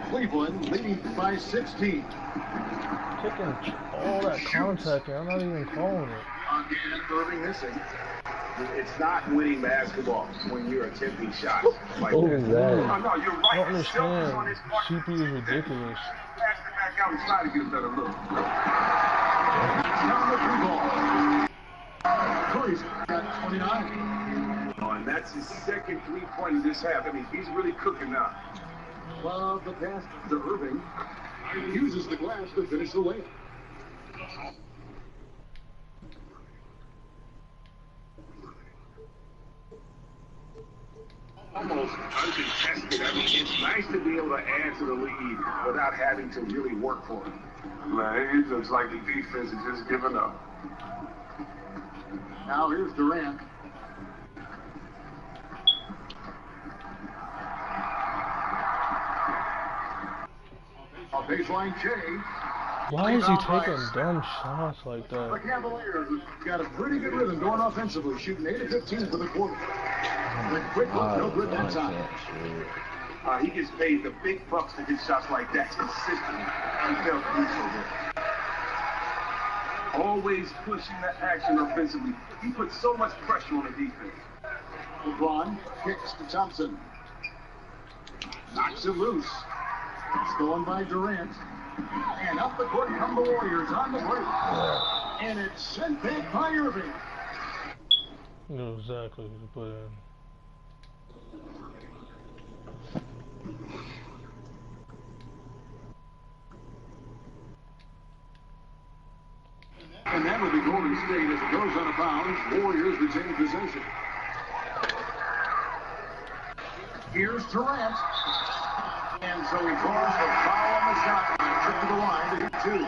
Cleveland leading by 16. Taking all that contact, I'm not even calling it. Again, Irving missing. It's not winning basketball when you're attempting shots like What that. was that? Oh, no, you're right. I don't understand. CP is ridiculous. Pass it back out and try to get a better look. Down the 3 ball. Curry's got 29. Oh, and that's his second 3-point in this half. I mean, he's really cooking now. Love the pass to Irving. He uses the glass to finish the layup. Almost uncontested. I mean, it's nice to be able to add to the lead without having to really work for it. Man, it looks like the defense is just giving up. Now here's Durant. A baseline change. Why is he taking dumb shots like The that? Cavaliers have got a pretty good rhythm going offensively, shooting 8 of 15 for the quarter. The quick look, no good that time. He gets paid the big bucks to hit shots like that consistently. He failed to do so good. Always pushing the action offensively. He puts so much pressure on the defense. LeBron kicks to Thompson. Knocks it loose. Stolen by Durant. And up the court come the Warriors on the break. And it's sent back by Irving. You know exactly who to put in. And that will be Golden State as it goes out of bounds. Warriors retain possession. Here's Durant. And so he calls for foul on the shot. Trip to the line to hit two.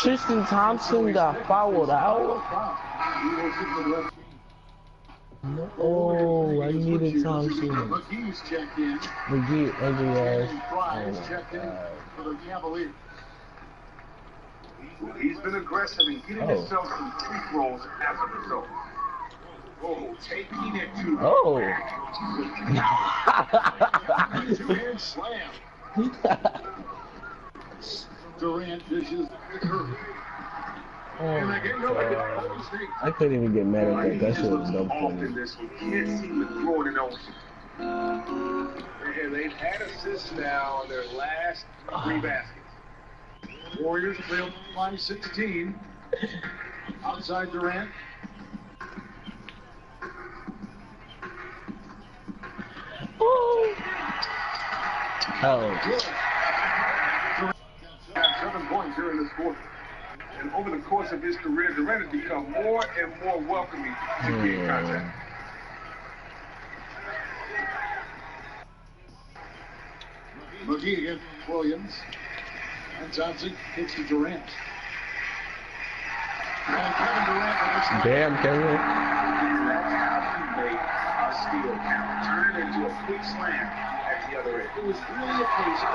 Tristan Thompson got fouled out. Oh, I needed Thompson. McGee's checked in. McGee, ugly ass. Price checked in for the Cavaliers. Well, he's been aggressive and getting himself some free throws as a result. Oh, taking it to the two-hand slam. Durant dishes to Curry. And again, I couldn't even get mad at that. That shit was dumb for me. This one can't seem to throw it in ocean. And they've had assists now on their last 3 baskets. Warriors trail by 16. Outside Durant. Oh. Got 7 points here in this quarter. And over the course of his career, Durant has become more and more welcoming to being contact. McGee against Williams. And Johnson hits to Durant. And Kevin Durant. Damn, Kevin. That's how he made a steal count. Turn it into a quick slam at the other end. It was really a case. It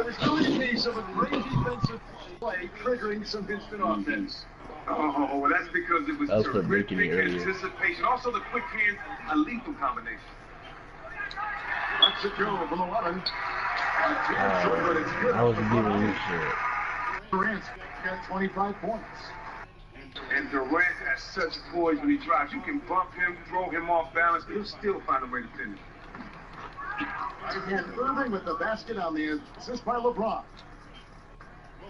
was really a case of a great defensive play triggering some instant offense. Oh, well, that's because it was terrific anticipation. Also, the quick hands, a lethal combination. Mexico from 11. I wasn't giving you shit. Durant's got 25 points. And Durant has such poise when he drives. You can bump him, throw him off balance, he'll still find a way to finish. And Irving with the basket on the assist by LeBron.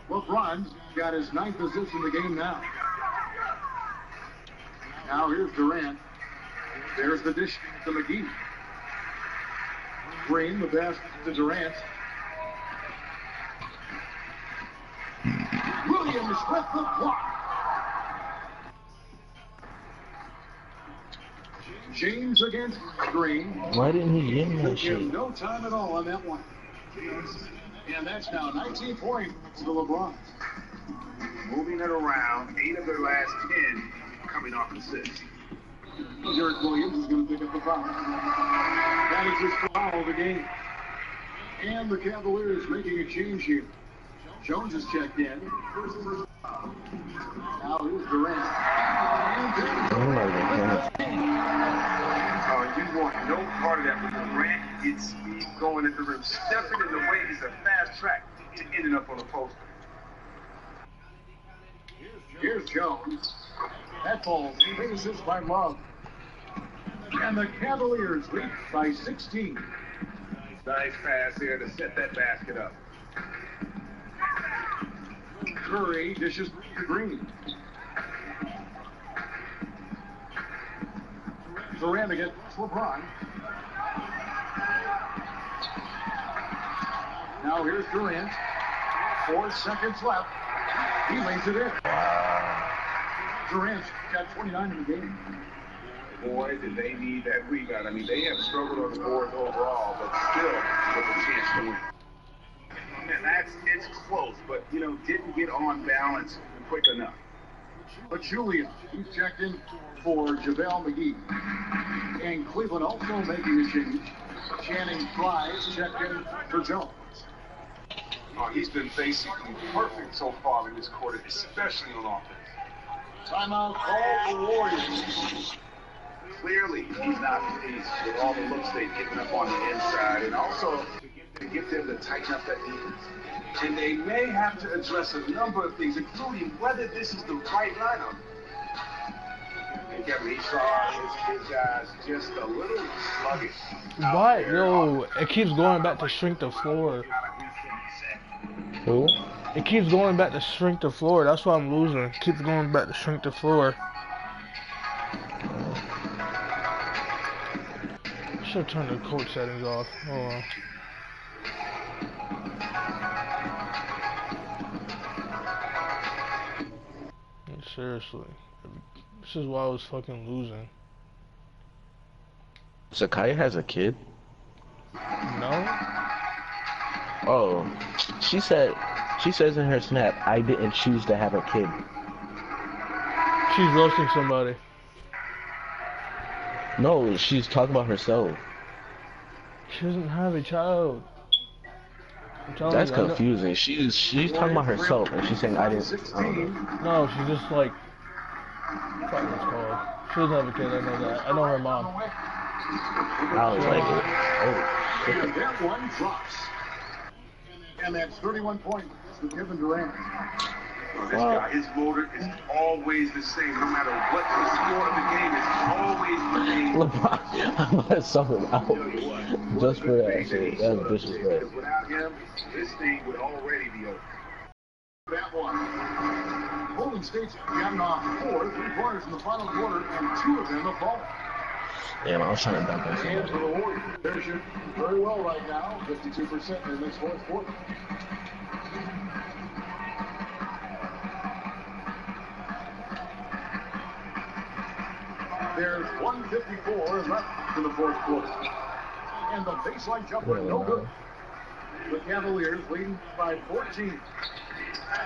LeBron's got his 9th assist in the game now. Now here's Durant. There's the dish to McGee. Green, the pass to Durant. Williams with the block. James against Green. Why didn't he get that shit? No time at all on that one. And that's now 19 points to the LeBron. Moving it around, 8 of their last 10 coming off assists. Derek Williams is going to pick up the foul. That is his foul of the game. And the Cavaliers making a change here. Jones is checked in. Now here's Durant. You want no part of that with Durant. Gets speed going at the rim. Stepping in the way is a fast track to ending up on the post. Here's Jones. That ball finishes by Love. And the Cavaliers lead by 16. Nice pass here to set that basket up. Curry dishes to Green. Durant against LeBron. Now here's Durant. 4 seconds left. He lays it in. Durant's got 29 in the game. Boy, did they need that rebound. I mean, they have struggled on the board overall, but still with a chance to win. And it's close, but, didn't get on balance quick enough. But Julia, he's checked in for JaVale McGee. And Cleveland also making a change. Channing Frye's checked in for Jones. Oh, he's been basically perfect so far in this quarter, especially on offense. Timeout call for Warriors. Clearly, he's not pleased with all the looks they've given up on the inside, and also to get them to tighten up that defense. And they may have to address a number of things, including whether this is the right lineup. And Kevin, he saw his guys just a little sluggish. Why? Yo, it keeps going back to shrink the floor. Who? It keeps going back to shrink the floor. That's why I'm losing. It keeps going back to shrink the floor. I should turn the coach settings off. Hold on. Seriously. This is why I was fucking losing. Zakaya has a kid? No? Oh. She says in her snap, I didn't choose to have a kid. She's roasting somebody. No, she's talking about herself. She doesn't have a child. That's confusing. She's talking about herself and she's saying I didn't. No, she's just like, fuck what's called. She doesn't have a kid. I know that. I know her mom. I was like, oh. And that one drops. And that's 31 points for Kevin Durant. This guy, his motor is always the same. No matter what the score of the game is, always the same. LeBron, I'm about to sub him out just for that shit. That's disrespect. Without him, this thing would already be over. That one. Golden State's gotten off 4 3-pointers in the final quarter, and 2 of them have fallen. Damn, I was trying to dunk on And for the somebody. Warriors, they're shooting very well right now, 52% in this fourth quarter. There's 1:54 left in the fourth quarter. And the baseline jumper, no good. The Cavaliers leading by 14.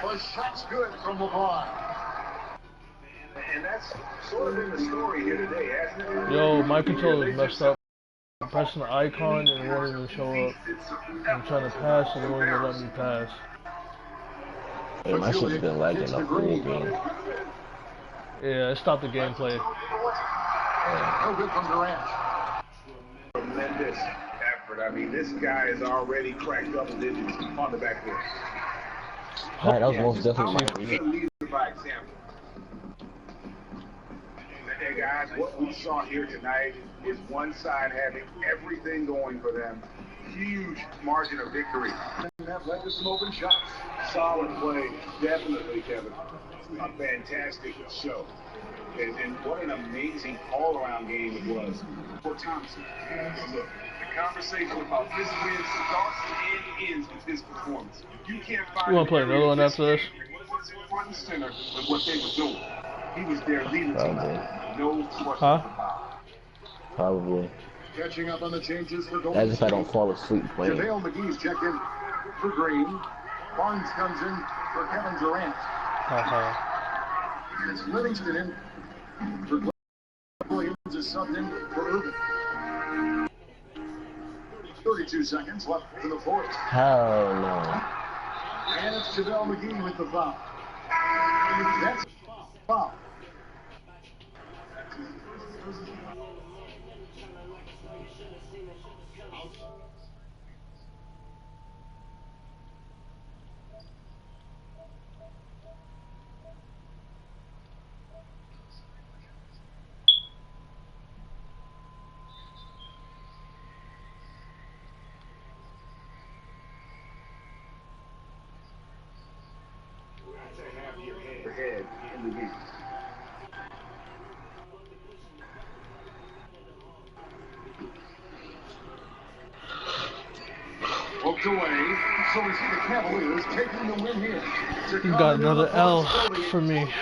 The shot's good from LeBron. And that's sort of been the story here today, hasn't it? Yo, my controller is messed up. I'm pressing the icon and it won't even show up. I'm trying to pass and it won't even let me pass. Hey, my shit's been lagging the whole game. Yeah, it stopped the gameplay. No good from Durant. Tremendous effort. I mean, this guy has already cracked double digits on the backboard. Alright, that was most definitely my Lead by example. Hey guys, what we saw here tonight is one side having everything going for them. Huge margin of victory. And that led to some open shots. Solid play, definitely, Kevin. A fantastic show. And what an amazing all-around game it was for Thompson. Look, the conversation about this win starts and ends with this performance. You can't find. You want to play another one after this? Front and center with what they were doing. He was there leading the team. No question. Huh? Probably. Catching up on the changes for Golden As if I don't fall asleep playing. JaVale McGee's checked in for Green. Barnes comes in for Kevin Durant. It's Livingston in for Glenn. Williams is subbed in for Irving. 32 seconds left in the fourth. Hell no. And it's JaVale McGee with the foul. That's a foul. Head in the game. Poked away, so we see the Cavaliers taking the win here. You got another L for me.